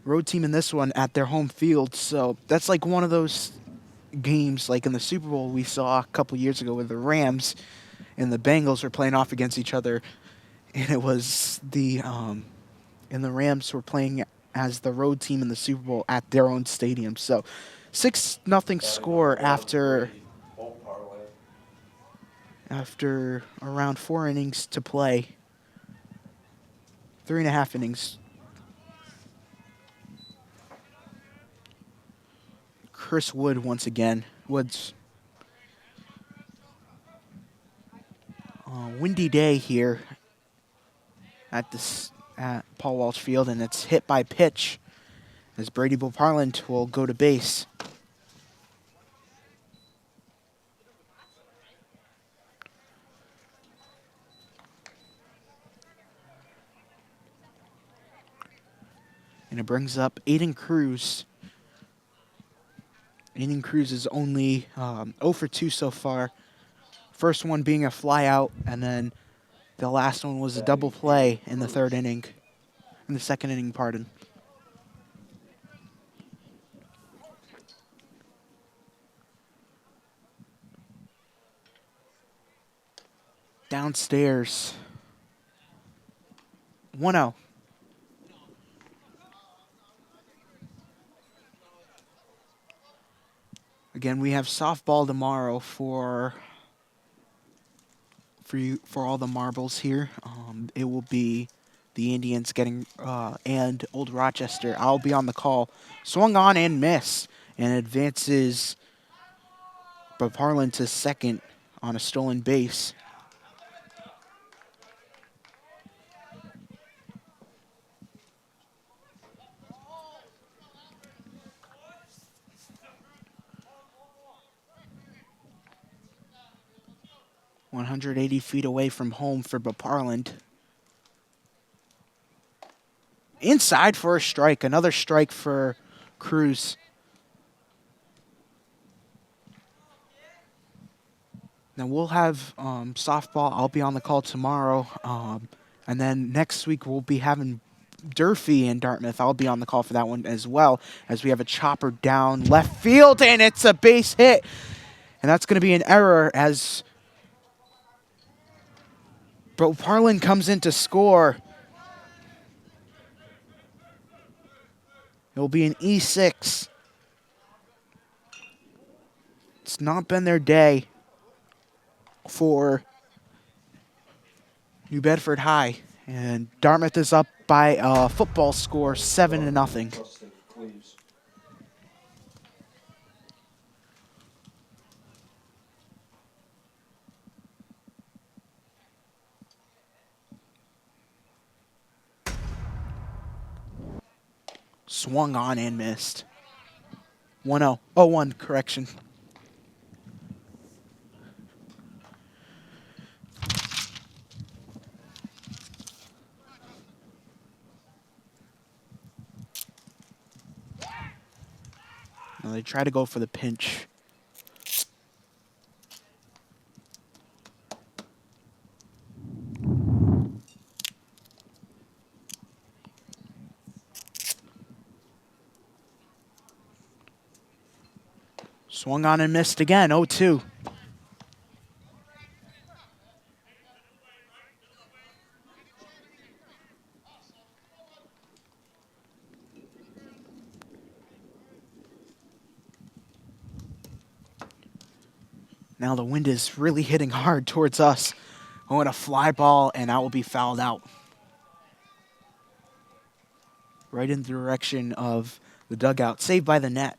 road team in this one at their home field. So that's like one of those games like in the Super Bowl we saw a couple years ago with the Rams and the Bengals were playing off against each other. And it was and the Rams were playing as the road team in the Super Bowl at their own stadium. So 6-0 score after around 4 innings to play. 3.5 innings. Chris Wood once again. Wood's windy day here at Paul Walsh Field, and it's hit by pitch as Brady Boparland will go to base. And it brings up Aiden Cruz. Aiden Cruz is only 0 for 2 so far. First one being a fly out, and then the last one was a double play in the third inning. In the second inning, pardon. Downstairs. 1-0. Again, we have softball tomorrow for all the marbles here. It will be the Indians getting and Old Rochester. I'll be on the call. Swung on and missed, and advances Boparland to second on a stolen base. .180 feet away from home for Boparland. Inside for a strike. Another strike for Cruz. Now we'll have softball. I'll be on the call tomorrow. And then next week we'll be having Durfee in Dartmouth. I'll be on the call for that one as well, as we have a chopper down left field, and it's a base hit. And that's going to be an error as Boparland comes in to score. It will be an E6. It's not been their day for New Bedford High. And Dartmouth is up by a football score, 7-0. Swung on and missed. 1-0. 0-1, correction. Now they try to go for the pinch. Swung on and missed again, 0-2. Now the wind is really hitting hard towards us. Oh, and a fly ball, and that will be fouled out. Right in the direction of the dugout, saved by the net.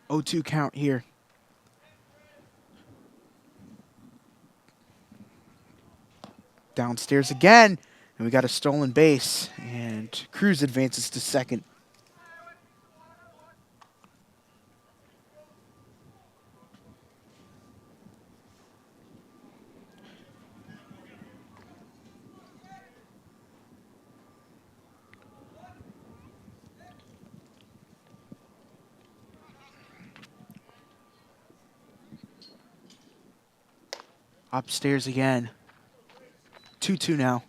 0-2 count here. Downstairs again, and we got a stolen base, and Cruz advances to second. Upstairs again. 2-2 now.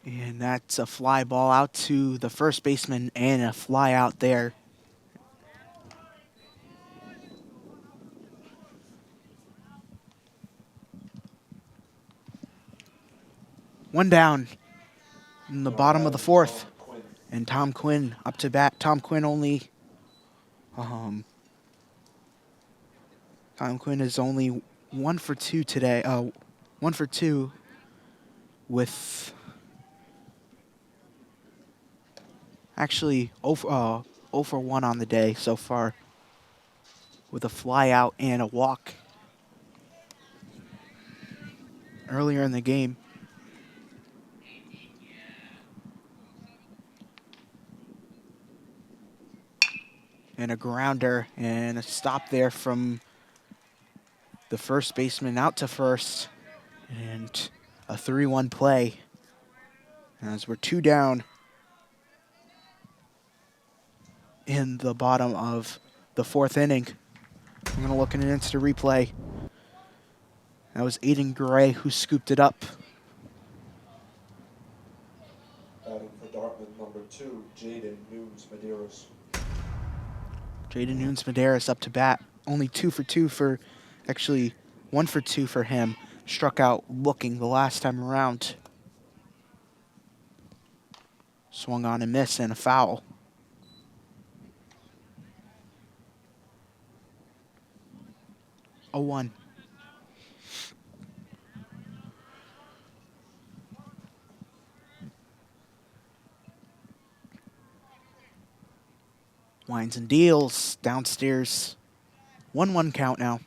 And that's a fly ball out to the first baseman and a fly out there. One down in the bottom of the fourth. And Tom Quinn up to bat. Tom Quinn is only 1 for 2 today. 1 for 2 with actually 0 for 1 on the day so far, with a fly out and a walk earlier in the game. And a grounder and a stop there from the first baseman out to first. And a 3-1 play as we're 2 down in the bottom of the fourth inning. I'm going to look in an instant replay. That was Aiden Gray who scooped it up. Batting for Dartmouth, number 2, Jaden Nunes-Medeiros. Jaden Nunes-Medeiros up to bat. Only 2 for 2 for, actually 1 for 2 for him. Struck out looking the last time around. Swung on and missed and a foul. A 1. Winds and deals downstairs. 1-1 count now.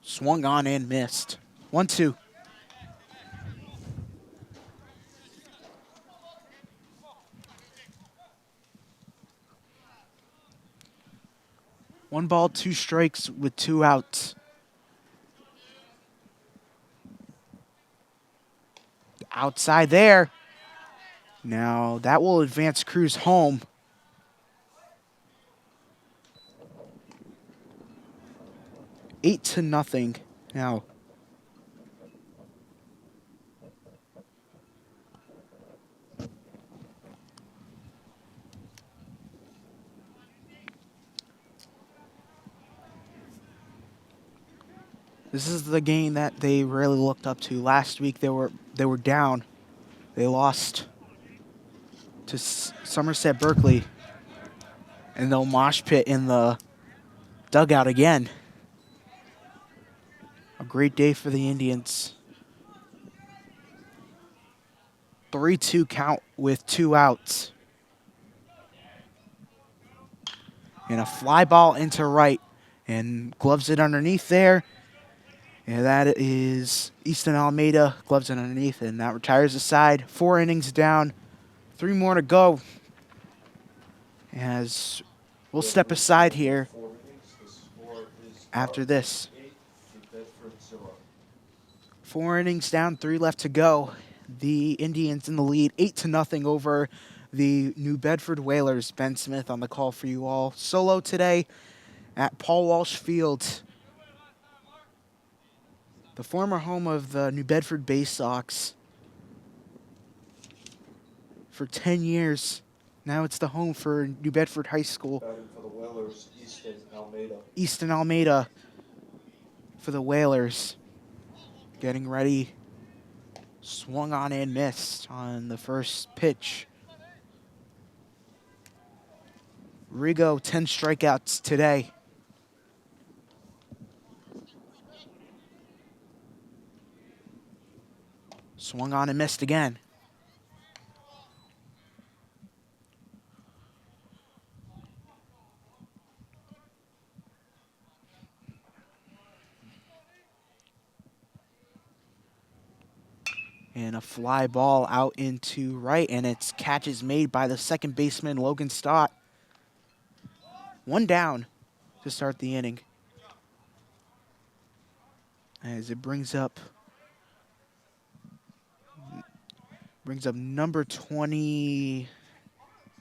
Swung on and missed. 1-2. One ball, 2 strikes with 2 outs. Outside there. Now that will advance Cruz home. Eight to nothing now. This is the game that they really looked up to. Last week they were down. They lost to Somerset Berkeley, and they'll mosh pit in the dugout again. A great day for the Indians. 3-2 count with 2 outs. And a fly ball into right, and gloves it underneath there. And that is Easton Almeida, gloves it underneath, and that retires the side. 4 innings down, 3 more to go. As we'll step aside here after this. 4 innings down, 3 left to go. The Indians in the lead, 8-0 over the New Bedford Whalers. Ben Smith on the call for you all. Solo today at Paul Walsh Field, the former home of the New Bedford Bay Sox for 10 years. Now it's the home for New Bedford High School. Batting for the Whalers, Easton Almeida. Easton Almeida for the Whalers. Getting ready. Swung on and missed on the first pitch. Rigo, 10 strikeouts today. Swung on and missed again. And a fly ball out into right, and its catch is made by the second baseman, Logan Stott. One down to start the inning. As it brings up number 21,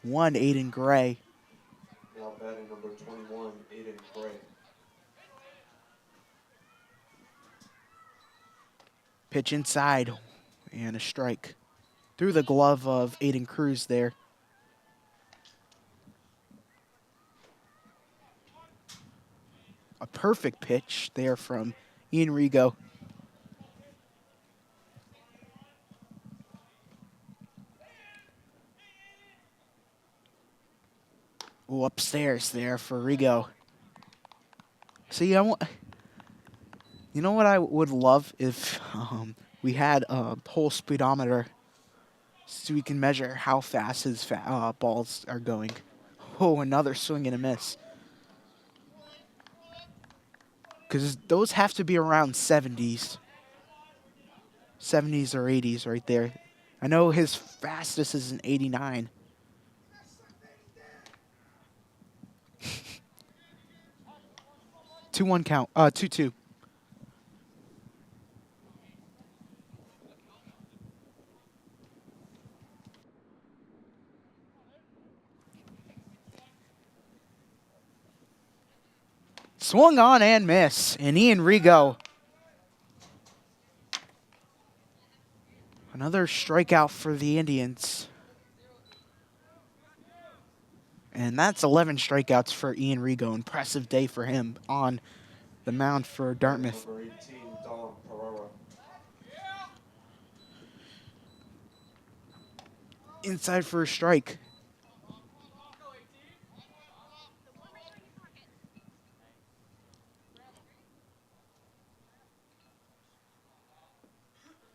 Aiden Gray. Now batting number 21, Aiden Gray. Pitch inside, and a strike. Through the glove of Aiden Cruz there. A perfect pitch there from Ian Rigo. Ooh, upstairs there for Rigo. See, you know what I would love if we had a whole speedometer so we can measure how fast his balls are going. Oh, another swing and a miss. Because those have to be around 70s. 70s or 80s right there. I know his fastest is an 89. Two one count. 2-2. Swung on and miss. And Ian Rigo. Another strikeout for the Indians. And that's 11 strikeouts for Ian Rigo. Impressive day for him on the mound for Dartmouth. Number 18, Dom Pereira. Inside for a strike.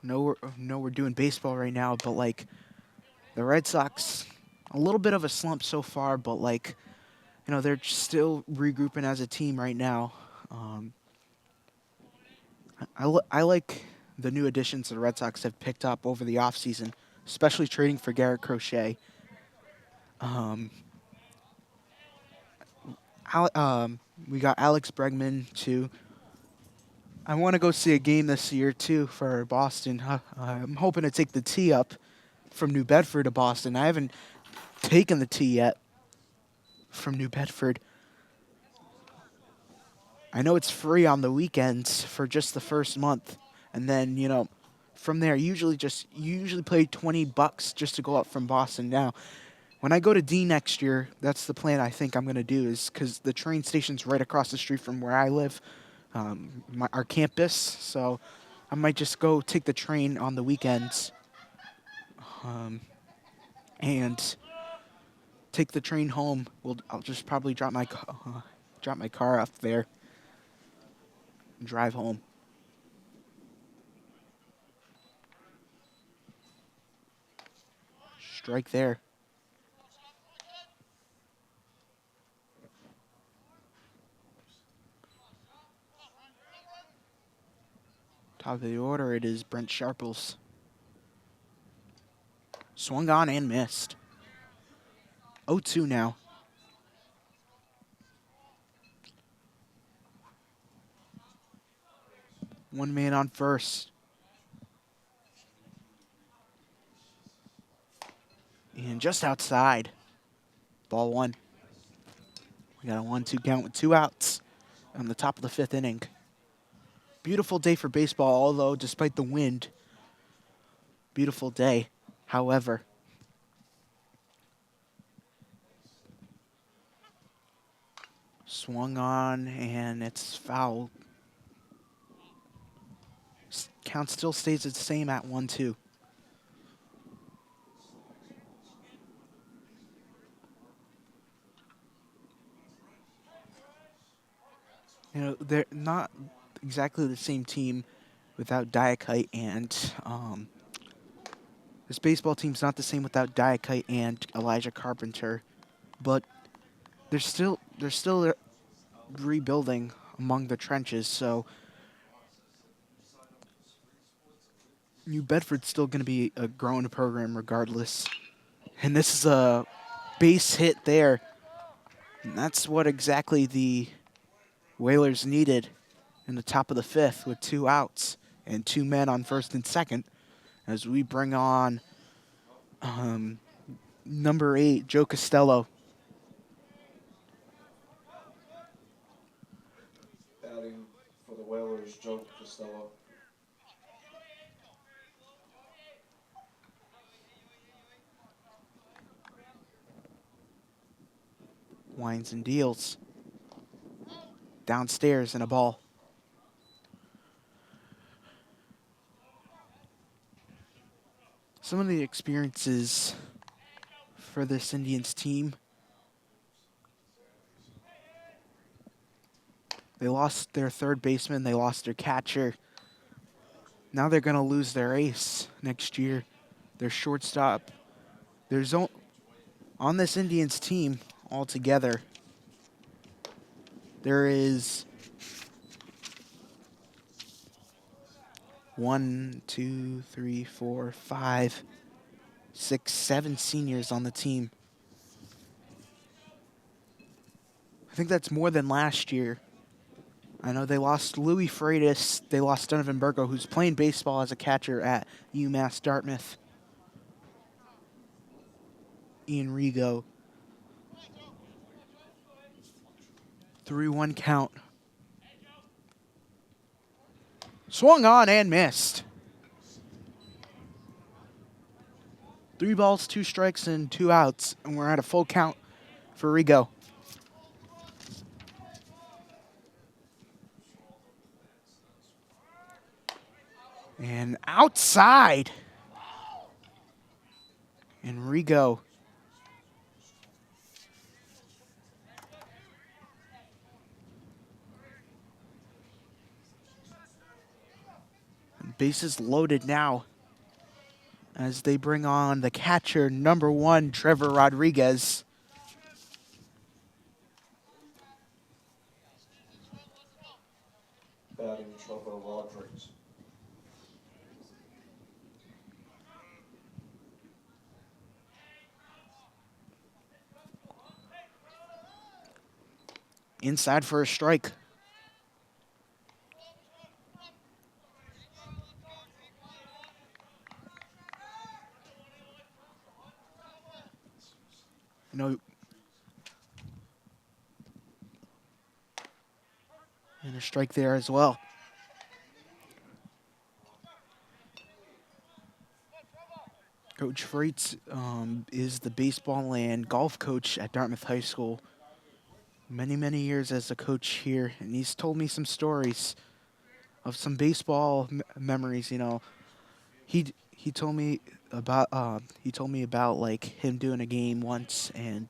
No, we're doing baseball right now, but like the Red Sox, a little bit of a slump so far, but like, you know, they're still regrouping as a team right now. I like the new additions the Red Sox have picked up over the offseason, especially trading for Garrett Crochet. We got Alex Bregman too. I want to go see a game this year too for Boston. I'm hoping to take the T up from New Bedford to Boston. I haven't taken the T yet from New Bedford. I know it's free on the weekends for just the first month, and then from there usually pay $20 just to go up from Boston. Now, when I go to D next year, that's the plan I think I'm going to do, is because the train station's right across the street from where I live, our campus. So I might just go take the train on the weekends and take the train home. I'll just probably drop my car up there and drive home. Strike there. Top of the order, it is Brent Sharples. Swung on and missed. 0-2 now. One man on first. And just outside. Ball one. We got a 1-2 count with 2 outs on the top of the 5th inning. Beautiful day for baseball, although despite the wind, beautiful day. However, swung on and it's foul. Count still stays the same at 1-2. You know, they're not exactly the same team without Diakite and this baseball team's not the same without Diakite and Elijah Carpenter, but they're still rebuilding among the trenches. So New Bedford's still going to be a growing program regardless. And this is a base hit there. And that's what exactly the Whalers needed in the top of the fifth with 2 outs and 2 men on first and second as we bring on number 8, Joe Costello. Batting for the Whalers, Joe Costello. Winds and deals. Downstairs and a ball. Some of the experiences for this Indians team. They lost their third baseman. They lost their catcher. Now they're going to lose their ace next year. Their shortstop. On this Indians team altogether, there is 1, 2, 3, 4, 5, 6, 7 seniors on the team. I think that's more than last year. I know they lost Louis Freitas. They lost Donovan Burgo, who's playing baseball as a catcher at UMass Dartmouth. Ian Rigo. 3-1 count. Swung on and missed. 3 balls, 2 strikes, and 2 outs, and we're at a full count for Rigo. And outside. And Rigo. And bases loaded now as they bring on the catcher, number 1, Trevor Rodriguez. Batting Trevor Rodriguez. Inside for a strike. No. And a strike there as well. Coach Freitz is the baseball and golf coach at Dartmouth High School. Many, many years as a coach here, and he's told me some stories of some baseball memories. You know, he told me about like him doing a game once, and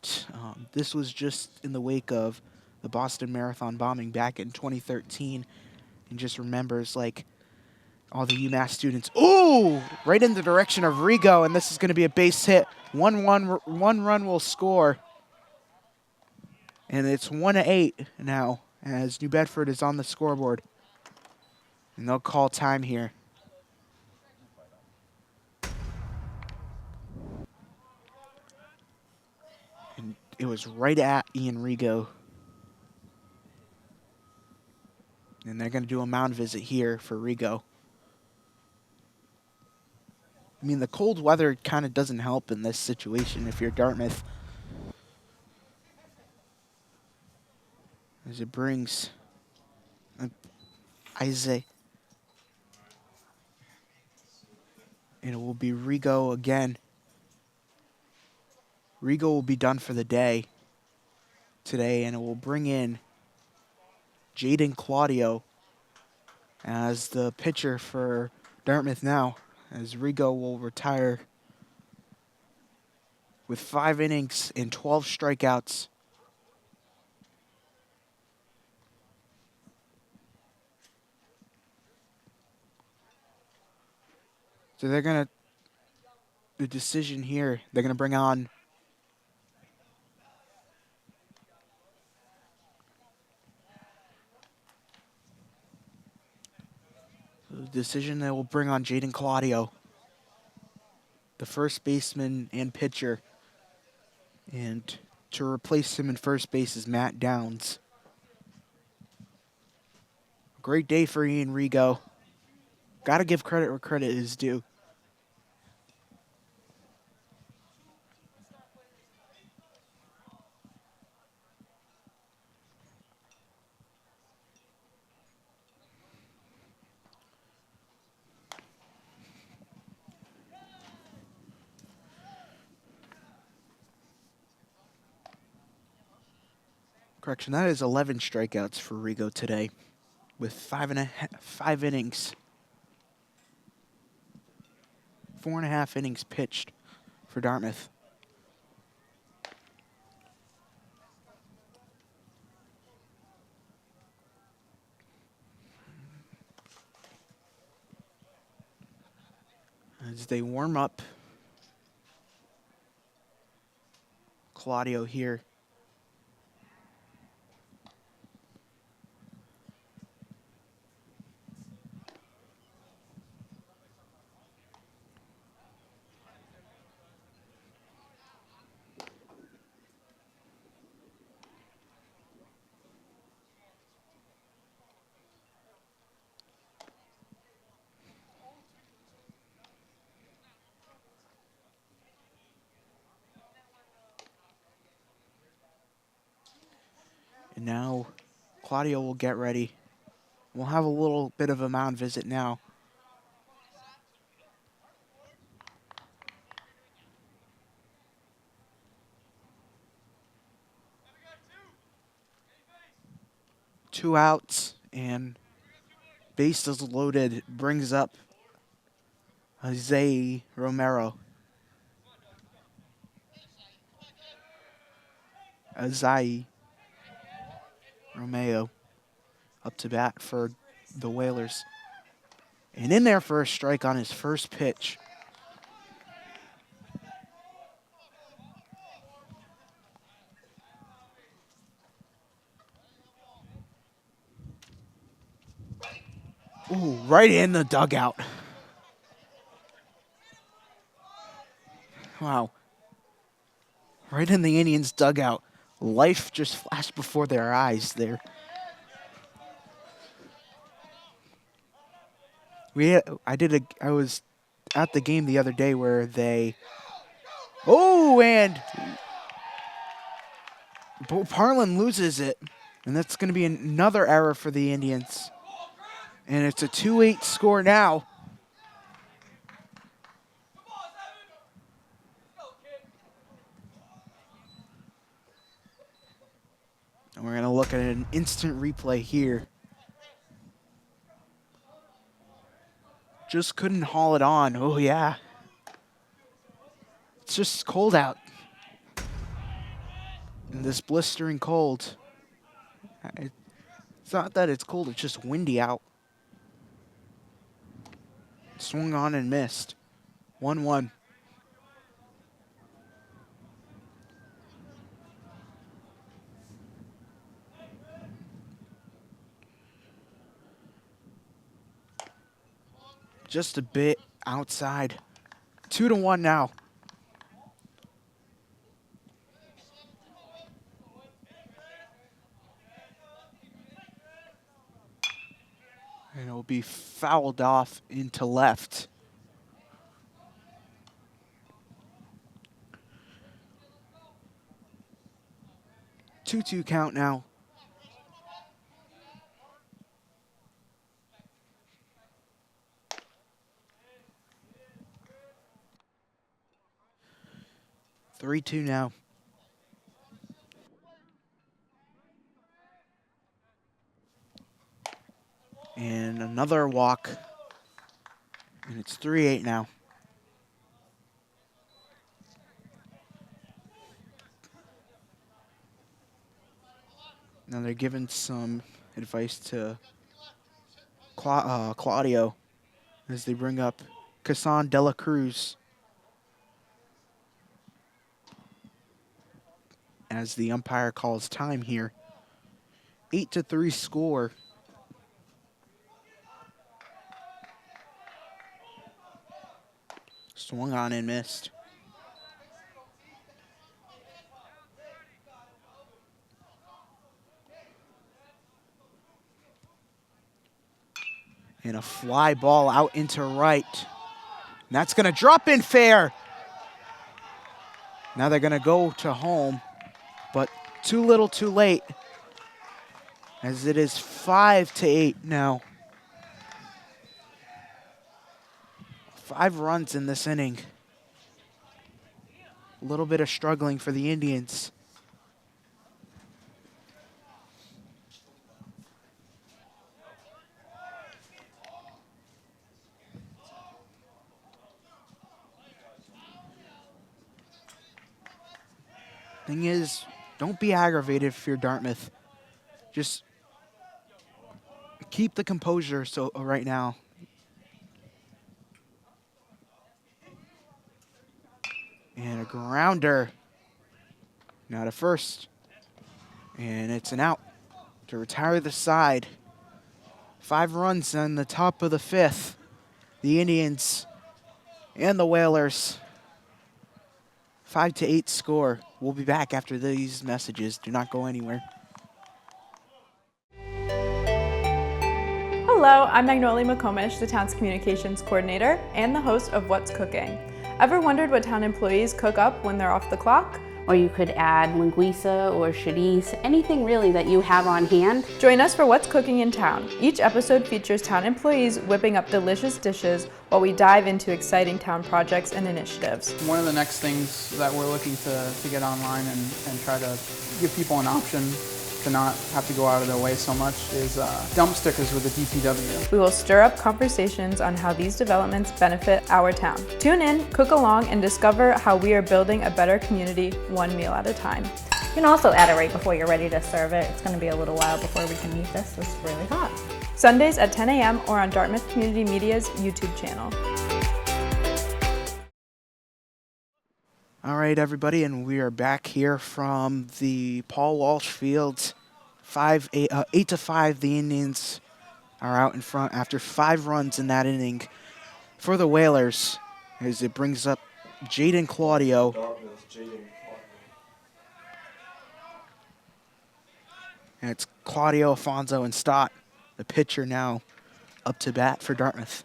this was just in the wake of the Boston Marathon bombing back in 2013, and just remembers like all the UMass students. Ooh, right in the direction of Rigo, and this is going to be a base hit. One run will score. And it's 1-8 now as New Bedford is on the scoreboard. And they'll call time here. And it was right at Ian Rigo. And they're going to do a mound visit here for Rigo. I mean, the cold weather kind of doesn't help in this situation if you're Dartmouth. As it brings Isaac. And it will be Rigo again. Rigo will be done for the day today, and it will bring in Jaden Claudio as the pitcher for Dartmouth now, as Rigo will retire with 5 innings and 12 strikeouts. So they're going to, the decision here, they're going to bring on they will bring on Jaden Claudio, the first baseman and pitcher. And to replace him in first base is Matt Downs. Great day for Ian Rigo. Got to give credit where credit is due. Correction, that is 11 strikeouts for Rigo today with 5 innings. 4.5 innings pitched for Dartmouth. As they warm up, Claudio here. And now Claudio will get ready. We'll have a little bit of a mound visit now. Two outs and bases loaded. Brings up Jose Romero. Azai Romeo up to bat for the Whalers. And in there for a strike on his first pitch. Ooh, right in the dugout. Wow. Right in the Indians' dugout. Life just flashed before their eyes there. I was at the game the other day where and Parlin loses it. And that's going to be another error for the Indians. And it's a 2-8 score now. And we're going to look at an instant replay here. Just couldn't haul it on. Oh, yeah. It's just cold out. And this blistering cold. It's not that it's cold, it's just windy out. Swung on and missed. 1-1. Just a bit outside. 2-1 now. And it will be fouled off into left. Two count now. 3-2 now. And another walk. And it's 3-8 now. Now they're giving some advice to Claudio as they bring up Casan de la Cruz as the umpire calls time here. 8-3 score. Swung on and missed. And a fly ball out into right. And that's going to drop in fair. Now they're going to go to home, but too little too late, as it is 5-8 now. 5 runs in this inning. A little bit of struggling for the Indians. Thing is, don't be aggravated if you're Dartmouth. Just keep the composure right now. And a grounder. Now to first. And it's an out to retire the side. 5 runs on the top of the 5th. The Indians and the Whalers. 5-8 score. We'll be back after these messages. Do not go anywhere. Hello, I'm Magnolia McComish, the town's communications coordinator and the host of What's Cooking. Ever wondered what town employees cook up when they're off the clock? Or you could add linguiça or chorizo, anything really that you have on hand. Join us for What's Cooking in Town. Each episode features town employees whipping up delicious dishes while we dive into exciting town projects and initiatives. One of the next things that we're looking to get online and try to give people an option to not have to go out of their way so much is dump stickers with the DPW. We will stir up conversations on how these developments benefit our town. Tune in, cook along, and discover how we are building a better community one meal at a time. You can also add it right before you're ready to serve it. It's going to be a little while before we can eat this. It's really hot. Sundays at 10 a.m. or on Dartmouth Community Media's YouTube channel. All right, everybody, and we are back here from the Paul Walsh Field. 8-5, the Indians are out in front after 5 runs in that inning for the Whalers, as it brings up Jaden Claudio. Dartmouth, Jaden Claudio. And it's Claudio, Afonso, and Stott, the pitcher now up to bat for Dartmouth.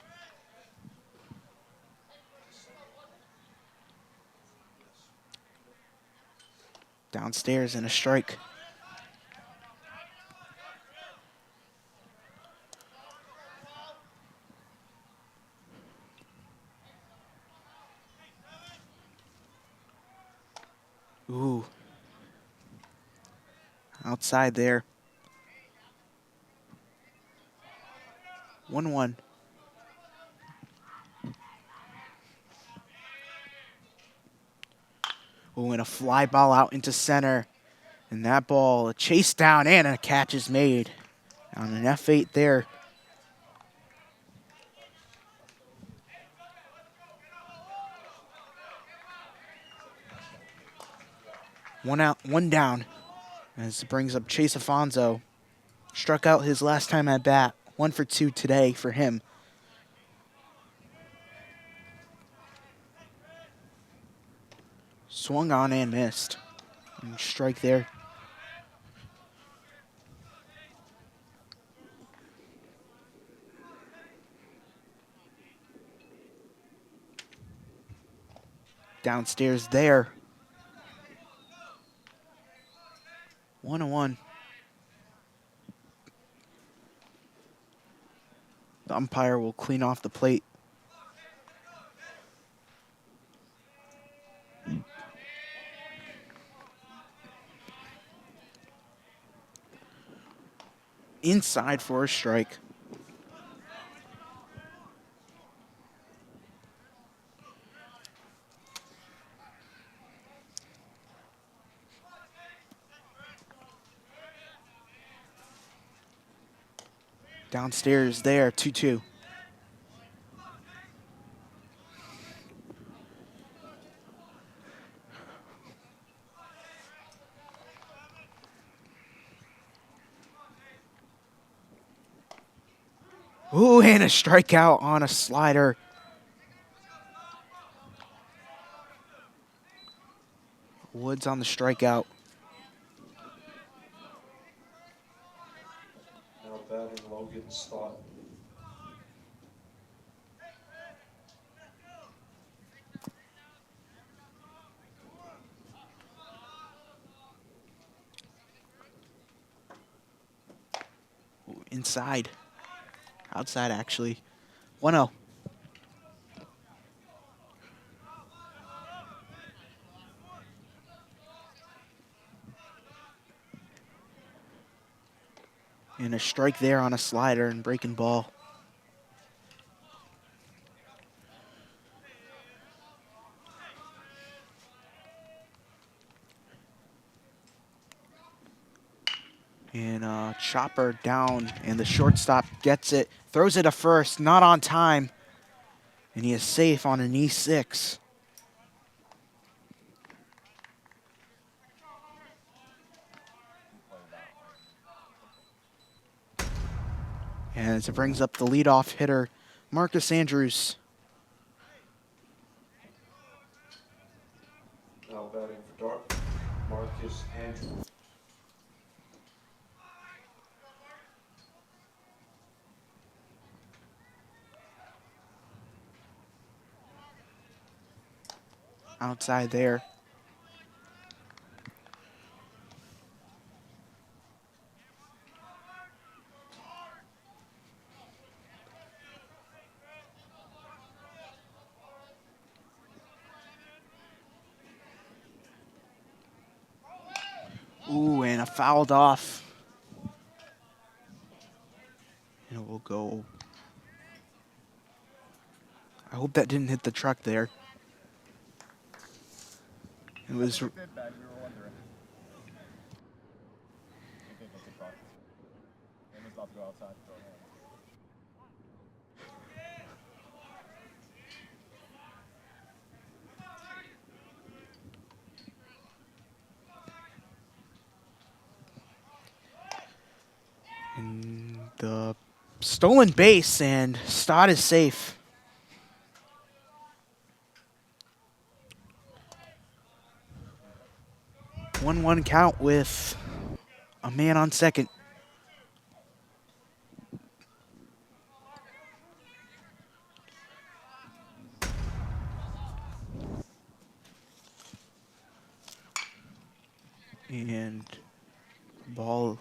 Downstairs and a strike. Ooh. Outside there. 1-1. Ooh, and a fly ball out into center. And that ball, a chase down and a catch is made. On an F8 there. One out, one down. As it brings up Chase Afonso. Struck out his last time at bat. 1 for 2 today for him. Swung on and missed. And strike there. Downstairs there. 1-1. The umpire will clean off the plate. Inside for a strike. Downstairs there, 2-2. Ooh, and a strikeout on a slider. Woods on the strikeout. Now batting Logan Stott. Ooh, inside. Outside, actually. 1-0. And a strike there on a slider and breaking ball. And chopper down, and the shortstop gets it. Throws it to first, not on time. And he is safe on an E6. And it brings up the leadoff hitter, Marcus Andrews. Now batting for Dartmouth, Marcus Andrews. Outside there. Ooh, and a fouled off. And it will go. I hope that didn't hit the truck there. It was. And the stolen base, and Stott is safe. One count with a man on second. And ball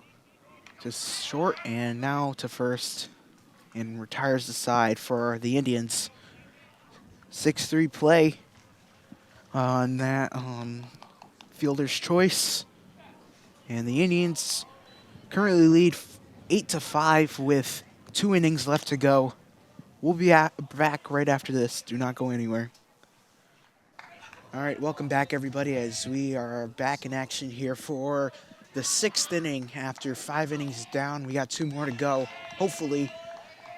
just short, and now to first, and retires the side for the Indians. 6-3 play on that fielder's choice. And the Indians currently lead 8-5 with 2 innings left to go. We'll be back right after this. Do not go anywhere. All right, welcome back, everybody, as we are back in action here for the 6th inning. After 5 innings down, we got 2 more to go, hopefully,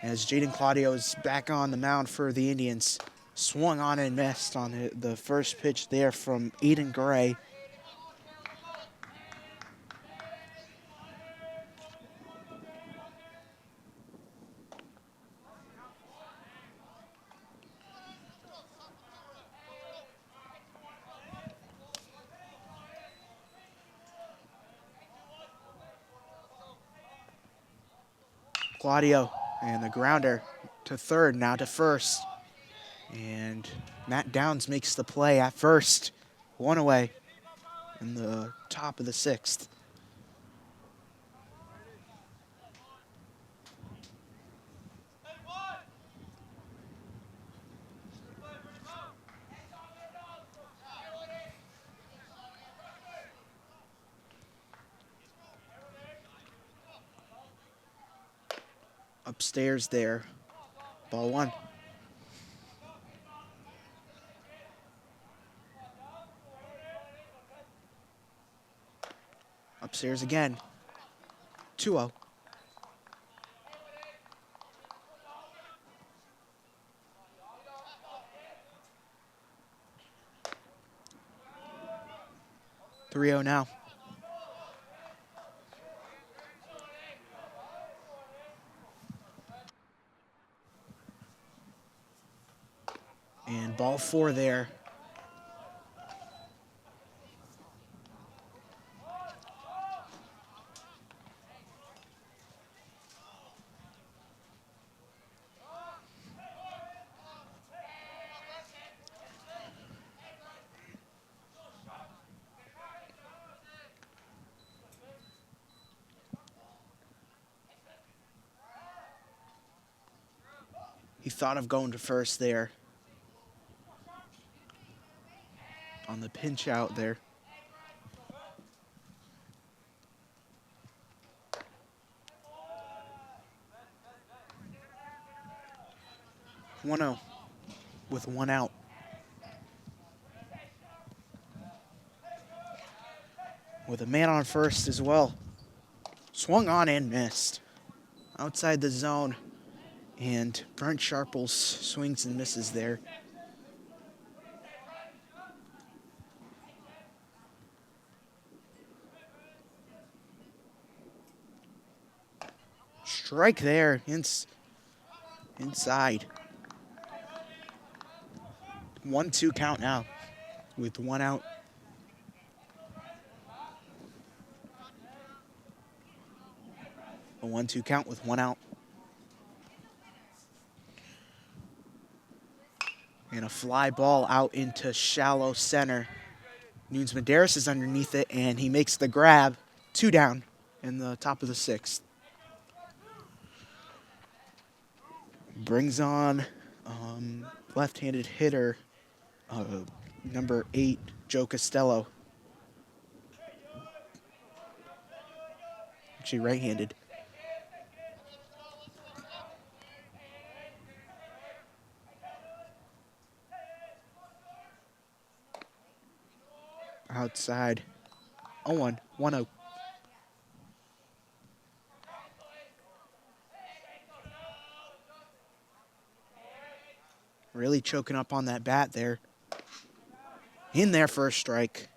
as Jaden Claudio is back on the mound for the Indians. Swung on and missed on the first pitch there from Aiden Gray. Claudio, and the grounder to third, now to first. And Matt Downs makes the play at first. 1 away in the top of the 6th. Upstairs there. Ball 1. Upstairs again. 2-0. 3-0 now. And ball 4 there. He thought of going to first there. On the pinch out there. One 0 with 1 out. With a man on first as well. Swung on and missed. Outside the zone. And Brent Sharples swings and misses there. Strike there. Inside. 1-2 count now with 1 out. A 1-2 count with 1 out. And a fly ball out into shallow center. Nunes Medeiros is underneath it, and he makes the grab. 2 down in the top of the 6th. Brings on left-handed hitter, number 8, Joe Costello. Actually right-handed. Outside. 0-1, 1-0. Really choking up on that bat there. In there for a strike.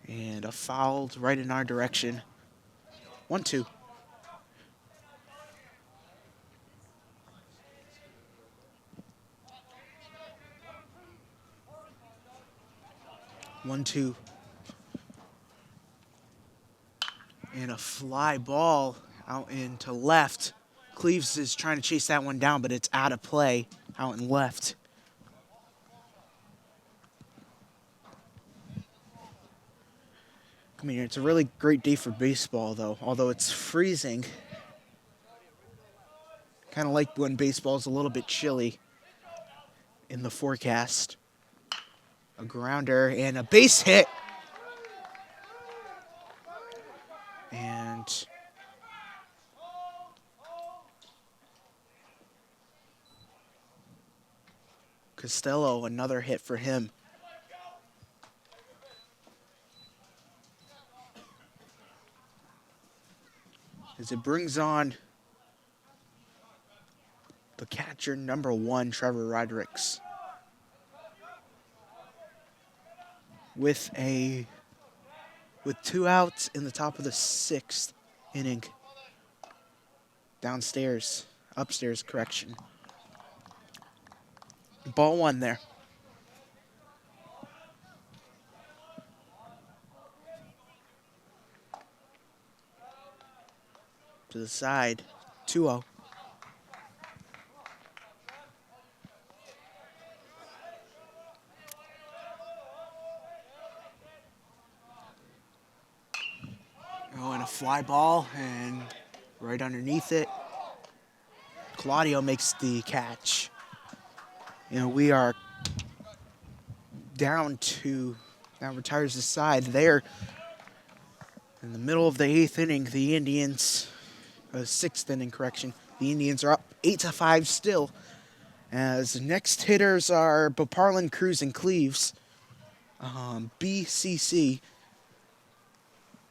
And a foul right in our direction. 1-2. And a fly ball out into left. Cleaves is trying to chase that one down, but it's out of play out in left. I mean, it's a really great day for baseball, though, although it's freezing. Kind of like when baseball's a little bit chilly in the forecast. A grounder and a base hit. And Costello, another hit for him. As it brings on the catcher, number 1, Trevor Rodericks. With 2 outs in the top of the 6th inning. Upstairs, correction. Ball 1 there. To the side, 2-0. Oh, and a fly ball, and right underneath it, Claudio makes the catch. You know, we are down to, now retires the side there. In the middle of the 8th inning, the Indians, 6th inning, correction, the Indians are up 8-5 still. As the next hitters are Boparlin, Cruz, and Cleaves. BCC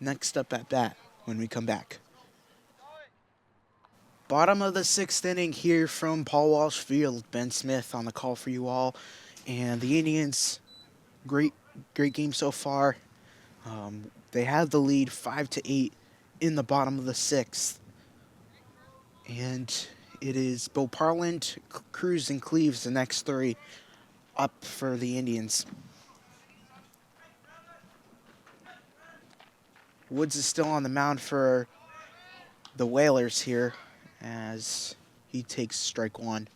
next up at bat when we come back. Bottom of the 6th inning here from Paul Walsh Field. Ben Smith on the call for you all. And the Indians, great game so far. They have the lead 5-8 in the bottom of the 6th. And it is Bo Parland, Cruz, and Cleaves, the next three up for the Indians. Woods is still on the mound for the Whalers here as he takes strike one.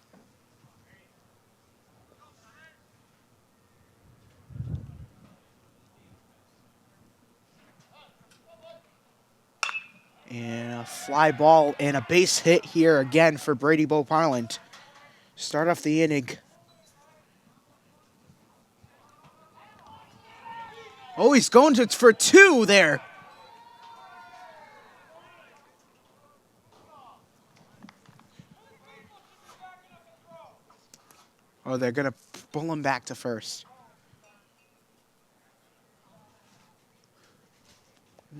And a fly ball and a base hit here again for Brady Bo Parland. Start off the inning. Oh, he's going for two there. Oh, they're going to pull him back to first.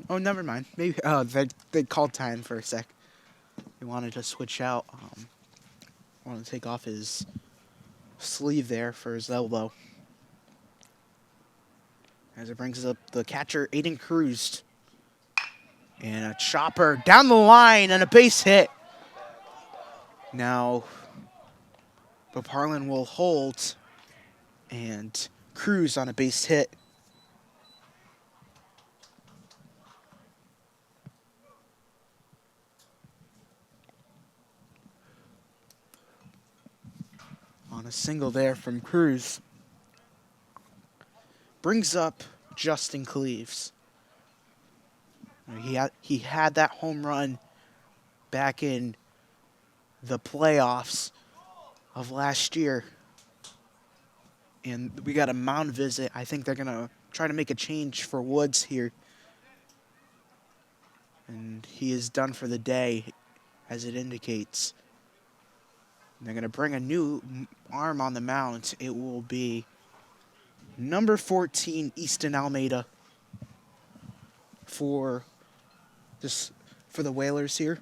Oh, never mind. Maybe they called time for a sec. They wanted to switch out. Wanted to take off his sleeve there for his elbow. As it brings up the catcher, Aiden Cruz. And a chopper down the line and a base hit. Now, Parlin will hold, and Cruz on a base hit. On a single there from Cruz. Brings up Justin Cleaves. He had that home run back in the playoffs of last year. And we got a mound visit. I think they're going to try to make a change for Woods here. And he is done for the day, as it indicates. And they're going to bring a new arm on the mound. It will be number 14, Easton Almeida, for the Whalers here.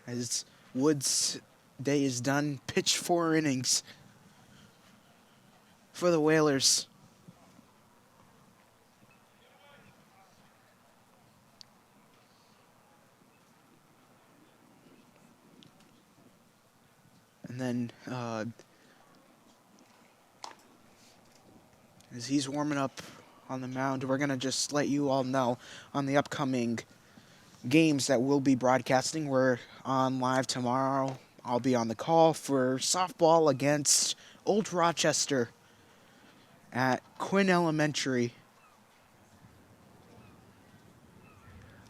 As Woods' day is done, pitched 4 innings for the Whalers. And then as he's warming up on the mound, we're going to just let you all know on the upcoming games that we'll be broadcasting. We're on live tomorrow. I'll be on the call for softball against Old Rochester at Quinn Elementary.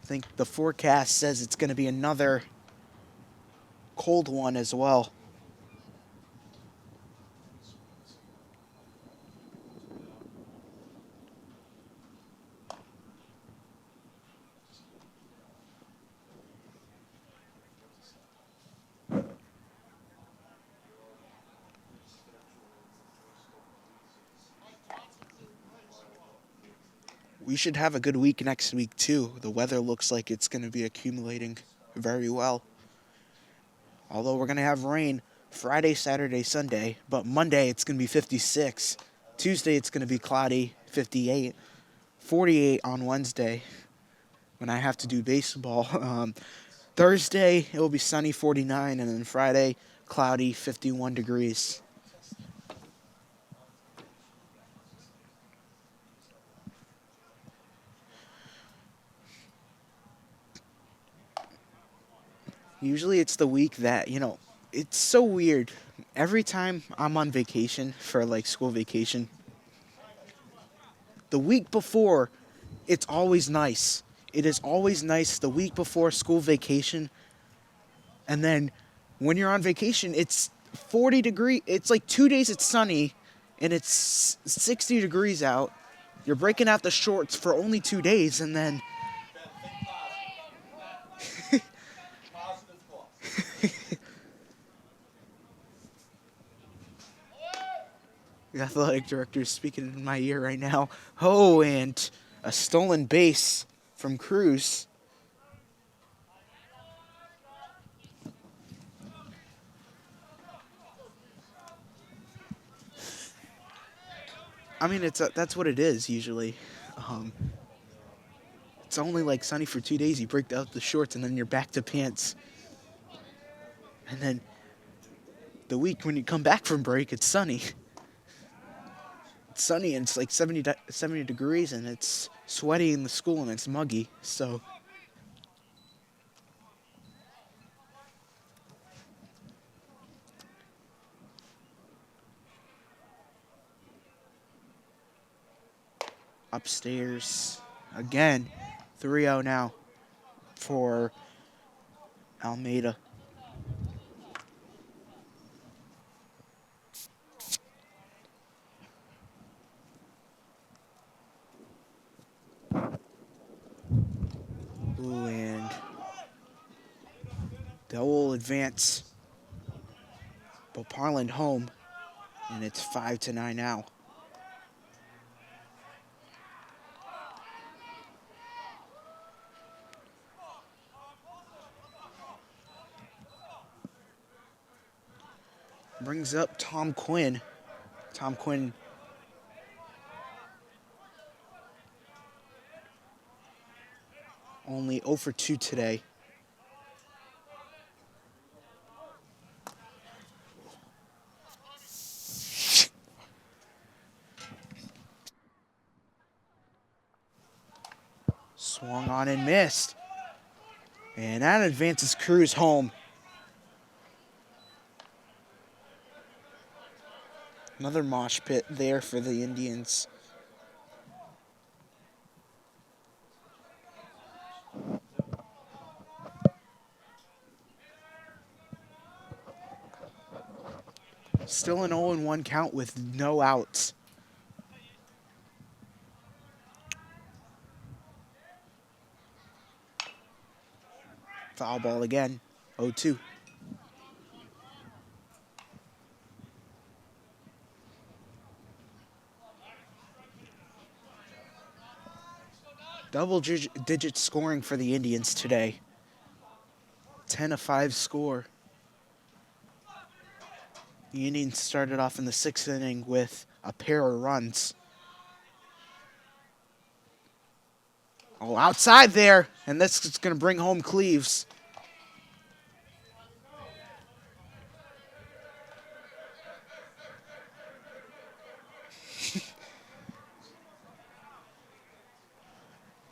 I think the forecast says it's going to be another cold one as well. We should have a good week next week, too. The weather looks like it's going to be accumulating very well. Although we're going to have rain Friday, Saturday, Sunday, but Monday it's going to be 56. Tuesday it's going to be cloudy, 58. 48 on Wednesday when I have to do baseball. Thursday it will be sunny, 49, and then Friday cloudy, 51 degrees. Usually it's the week that, it's so weird. Every time I'm on vacation for school vacation, the week before, it's always nice. It is always nice the week before school vacation. And then when you're on vacation, it's 40 degrees. It's 2 days it's sunny and it's 60 degrees out. You're breaking out the shorts for only 2 days and then The athletic director is speaking in my ear right now. Oh, and a stolen base from Cruz. I mean, that's what it is usually. It's only like sunny for 2 days. You break out the shorts and then you're back to pants. And then the week when you come back from break, it's sunny. It's sunny and it's like 70 degrees and it's sweaty in the school and it's muggy. So upstairs again, 3-0 now for Almeida. Ooh, and Dell will advance Boparland home, and it's 5-9 now. Brings up Tom Quinn. Tom Quinn only 0 for 2 today. Swung on and missed. And that advances Cruz home. Another mosh pit there for the Indians. Still an 0-1 count with no outs. Foul ball again, 0-2. Double-digit scoring for the Indians today. 10-5 score. The Indians started off in the 6th inning with a pair of runs. Oh, outside there, and this is going to bring home Cleves.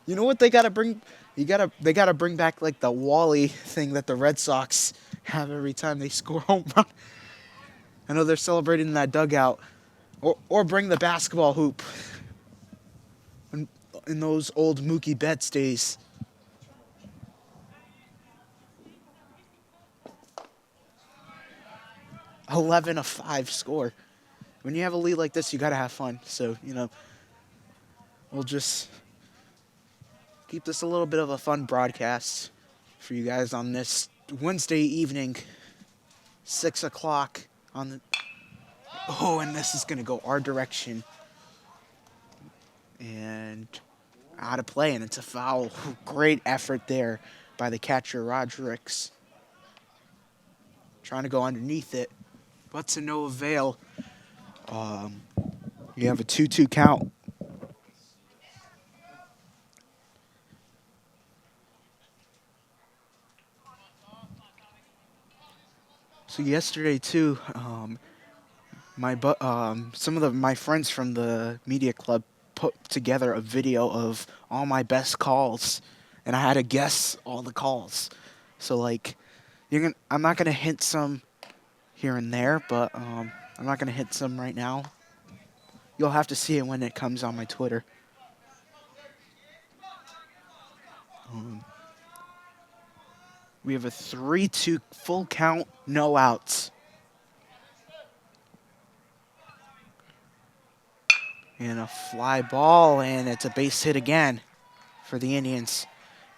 You know what they gotta bring? They gotta bring back like the Wally thing that the Red Sox have every time they score home run. I know they're celebrating in that dugout, or bring the basketball hoop. In those old Mookie Betts days. A 11-5 score. When you have a lead like this, you gotta have fun. So we'll just keep this a little bit of a fun broadcast for you guys on this Wednesday evening, 6 o'clock on the. Oh, and this is gonna go our direction. And out of play, and it's a foul. Great effort there by the catcher, Rodriguez. Trying to go underneath it, but to no avail. You have a 2-2 count. So yesterday too, some of my friends from the media club put together a video of all my best calls, and I had to guess all the calls. So like, I'm not gonna hint some here and there, but I'm not gonna hint some right now. You'll have to see it when it comes on my Twitter. We have a 3-2 full count, no outs. And a fly ball, and it's a base hit again for the Indians.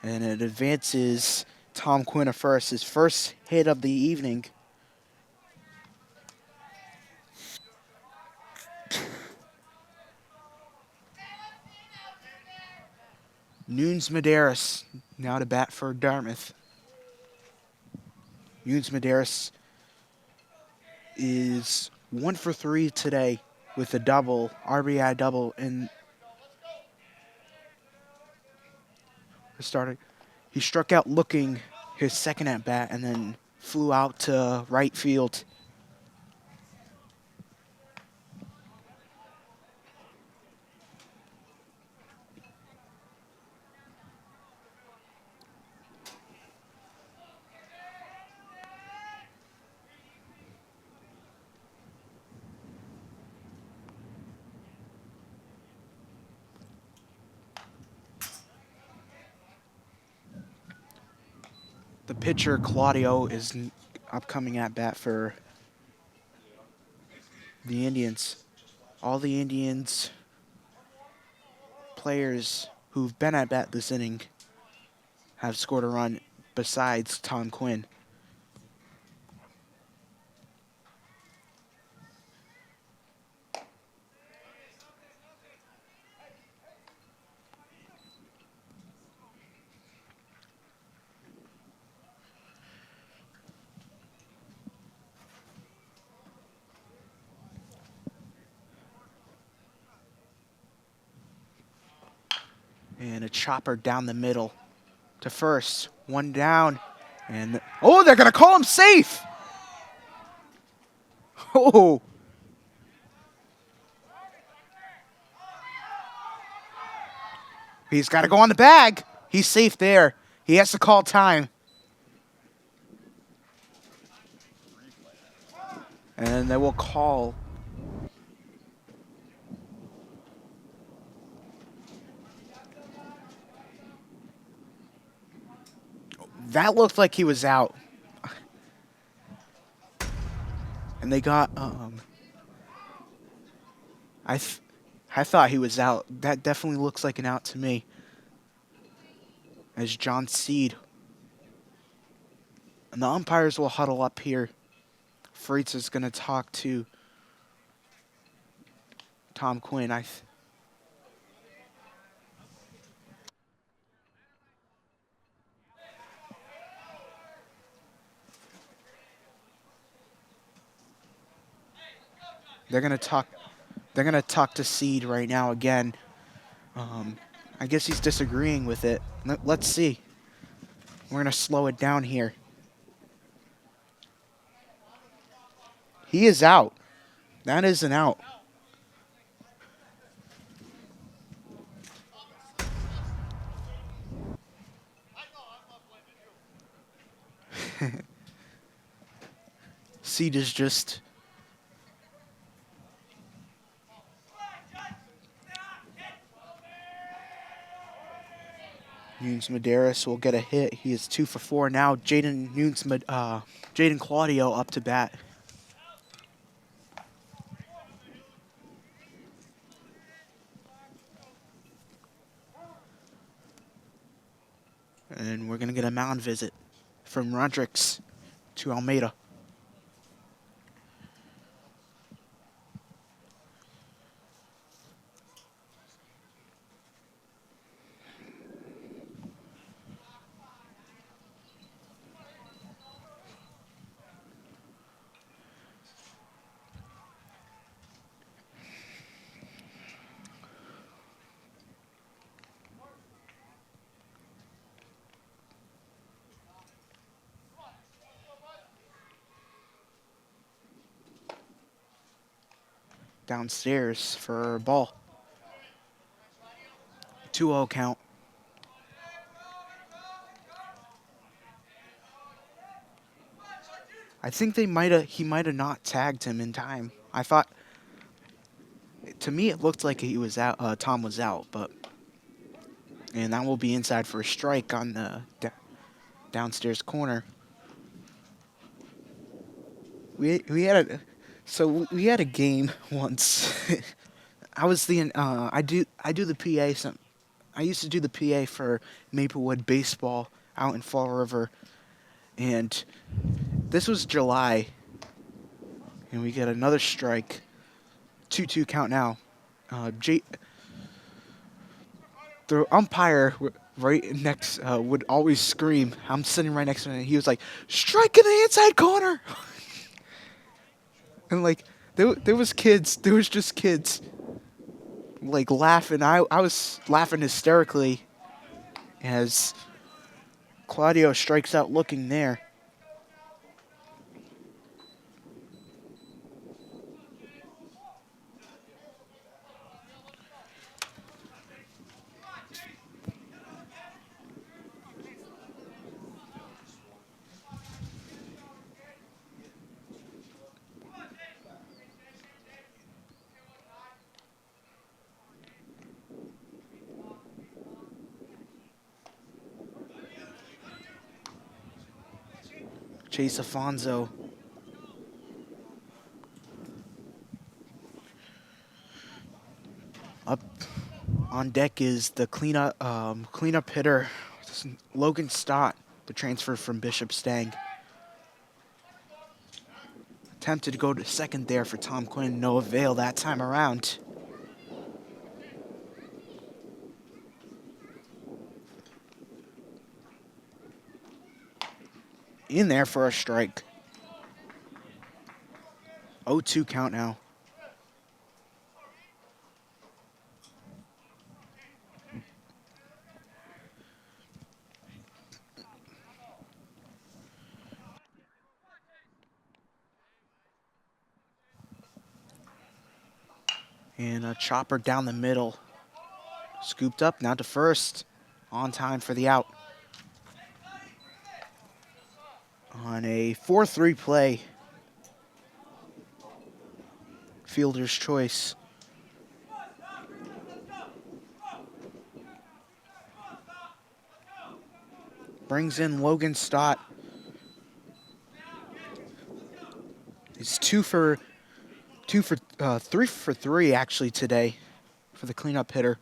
And it advances Tom Quinn at first, his first hit of the evening. Nunes Medeiros now to bat for Dartmouth. Nunes Medeiros is 1 for 3 today with a double, RBI double, and started. He struck out looking his second at bat and then flew out to right field. The pitcher, Claudio, is upcoming at bat for the Indians. All the Indians players who've been at bat this inning have scored a run besides Tom Quinn. And a chopper down the middle to first. One down. And, oh, they're going to call him safe. Oh. He's got to go on the bag. He's safe there. He has to call time. And they will call. That looked like he was out. And they got, I thought he was out. That definitely looks like an out to me. As John Seed. And the umpires will huddle up here. Freites is going to talk to Tom Quinn. They're going to talk to Seed right now again. I guess he's disagreeing with it. Let's see. We're going to slow it down here. He is out. That is an out. Seed is just... Nunes Medeiros will get a hit. He is 2 for 4 now. Jaden Claudio up to bat. And we're going to get a mound visit from Rodriguez to Almeida. Downstairs for a ball. 2-0 count. I think he might have not tagged him in time. I thought, to me it looked like he was out. Tom was out, and that will be inside for a strike on the downstairs corner. We had a game once. I do the PA. I used to do the PA for Maplewood baseball out in Fall River, and this was July, and we get another strike. 2-2 count now. the umpire right next would always scream. I'm sitting right next to him, and he was like, "Strike in the inside corner!" And like there was kids, there was just kids like laughing. I was laughing hysterically as Claudio strikes out looking there. Chase Afonso. Up on deck is the cleanup hitter, Logan Stott, the transfer from Bishop Stang. Attempted to go to second there for Tom Quinn, no avail that time around. In there for a strike. 0-2 count now. And a chopper down the middle. Scooped up, now to first. On time for the out. On a 4-3 play. Fielder's choice. Brings in Logan Stott. He's 3 for 3 actually today for the cleanup hitter.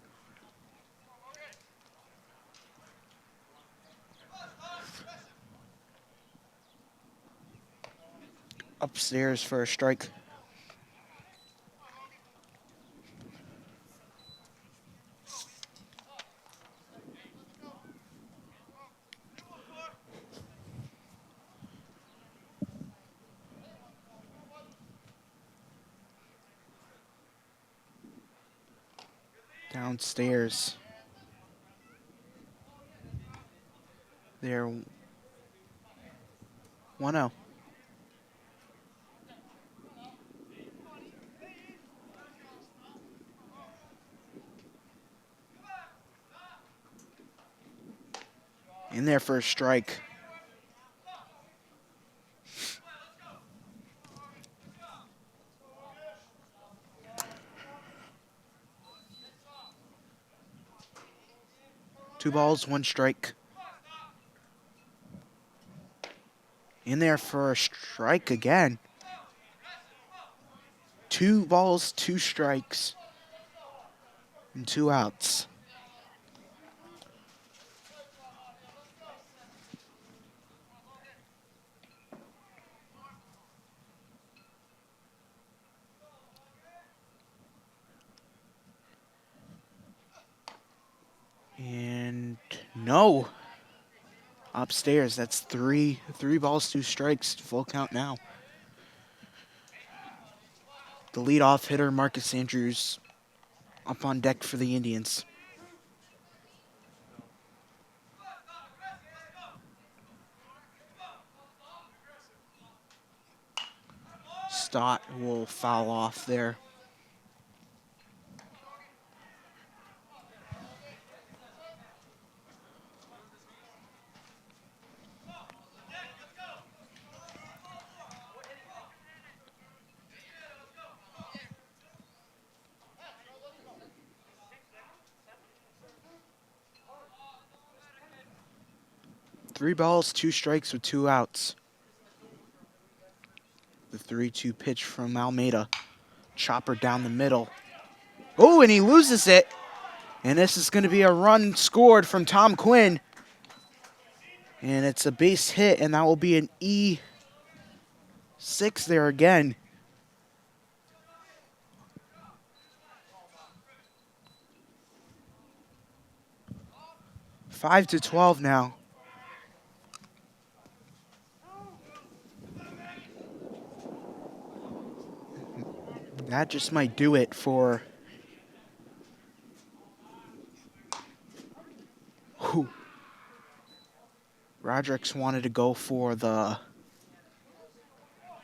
Upstairs for a strike. Downstairs. There. 1-0. In there for a strike. Two balls, one strike. In there for a strike again. 2 balls, 2 strikes, and 2 outs. And no. Upstairs, that's 3 balls, 2 strikes, full count now. The leadoff hitter, Marcus Andrews, up on deck for the Indians. Stott will foul off there. Three balls, 2 strikes with 2 outs. The 3-2 pitch from Almeida. Chopper down the middle. Oh, and he loses it. And this is going to be a run scored from Tom Quinn. And it's a base hit, and that will be an E6 there again. 5-12 now. That just might do it for... Whew. Roderick's wanted to go for the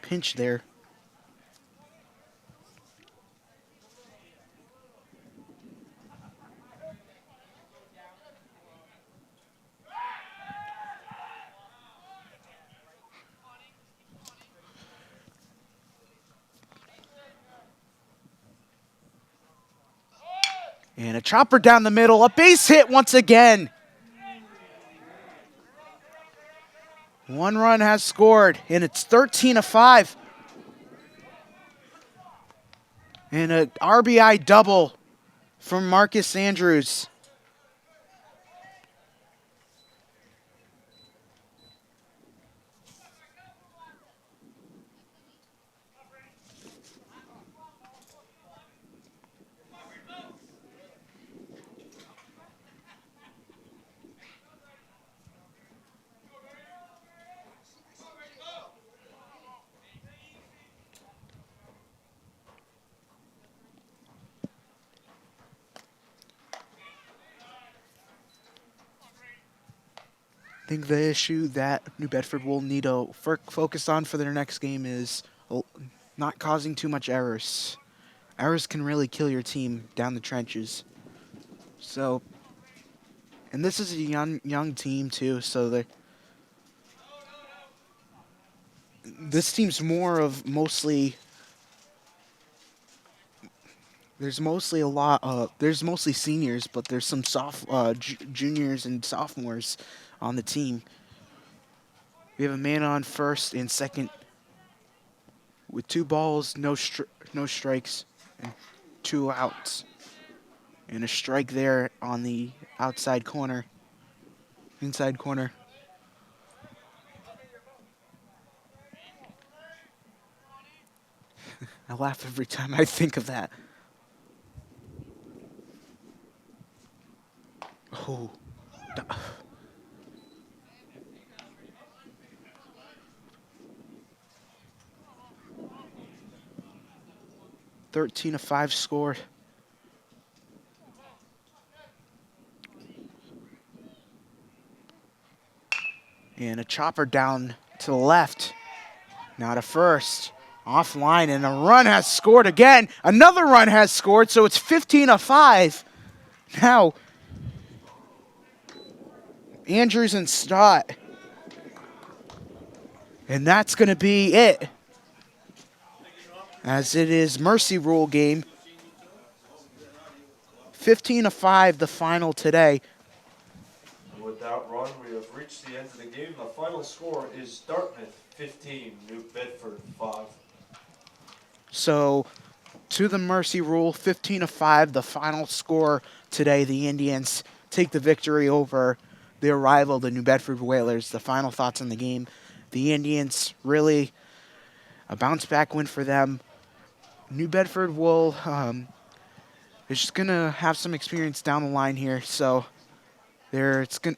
pinch there. And a chopper down the middle, a base hit once again. One run has scored, and it's 13-5. And an RBI double from Marcus Andrews. I think the issue that New Bedford will need to focus on for their next game is not causing too much errors. Errors can really kill your team down the trenches. So, and this is a young team too, so this team's more of mostly... There's mostly seniors, but there's some juniors and sophomores on the team. We have a man on first and second with 2 balls, no strikes, and 2 outs. And a strike there on the inside corner. I laugh every time I think of that. Oh. 13-5 score. And a chopper down to the left. Now to first. Offline, and a run has scored again. Another run has scored, so it's 15-5. Now, Andrews and Stott. And that's going to be it, as it is Mercy Rule game. 15-5 the final today. With that run, we have reached the end of the game. The final score is Dartmouth 15, New Bedford 5. So, to the Mercy Rule, 15-5 the final score today. The Indians take the victory over their rival, the New Bedford Whalers. The final thoughts on the game. The Indians, really a bounce-back win for them. New Bedford will is just going to have some experience down the line here, so it's going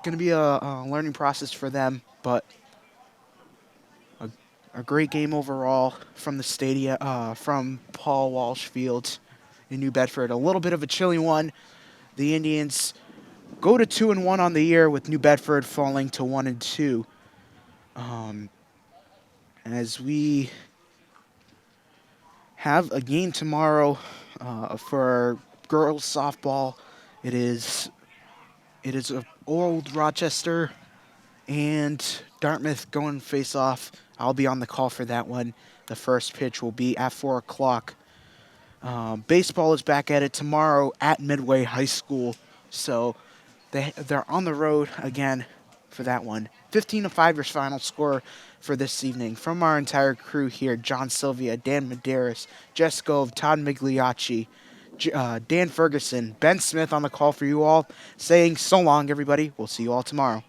to be a learning process for them, but a great game overall from the stadium, from Paul Walsh Field in New Bedford. A little bit of a chilly one. The Indians go to 2-1 on the year, with New Bedford falling to 1-2. As we have a game tomorrow for girls softball, it is Old Rochester and Dartmouth going face off. I'll be on the call for that one. The first pitch will be at 4 o'clock. Baseball is back at it tomorrow at Midway High School, so they're on the road again for that one. 15-5 your final score for this evening. From our entire crew here, John Sylvia, Dan Medeiros, Jess Gove, Todd Migliacci, Dan Ferguson, Ben Smith on the call for you all, saying so long, everybody. We'll see you all tomorrow.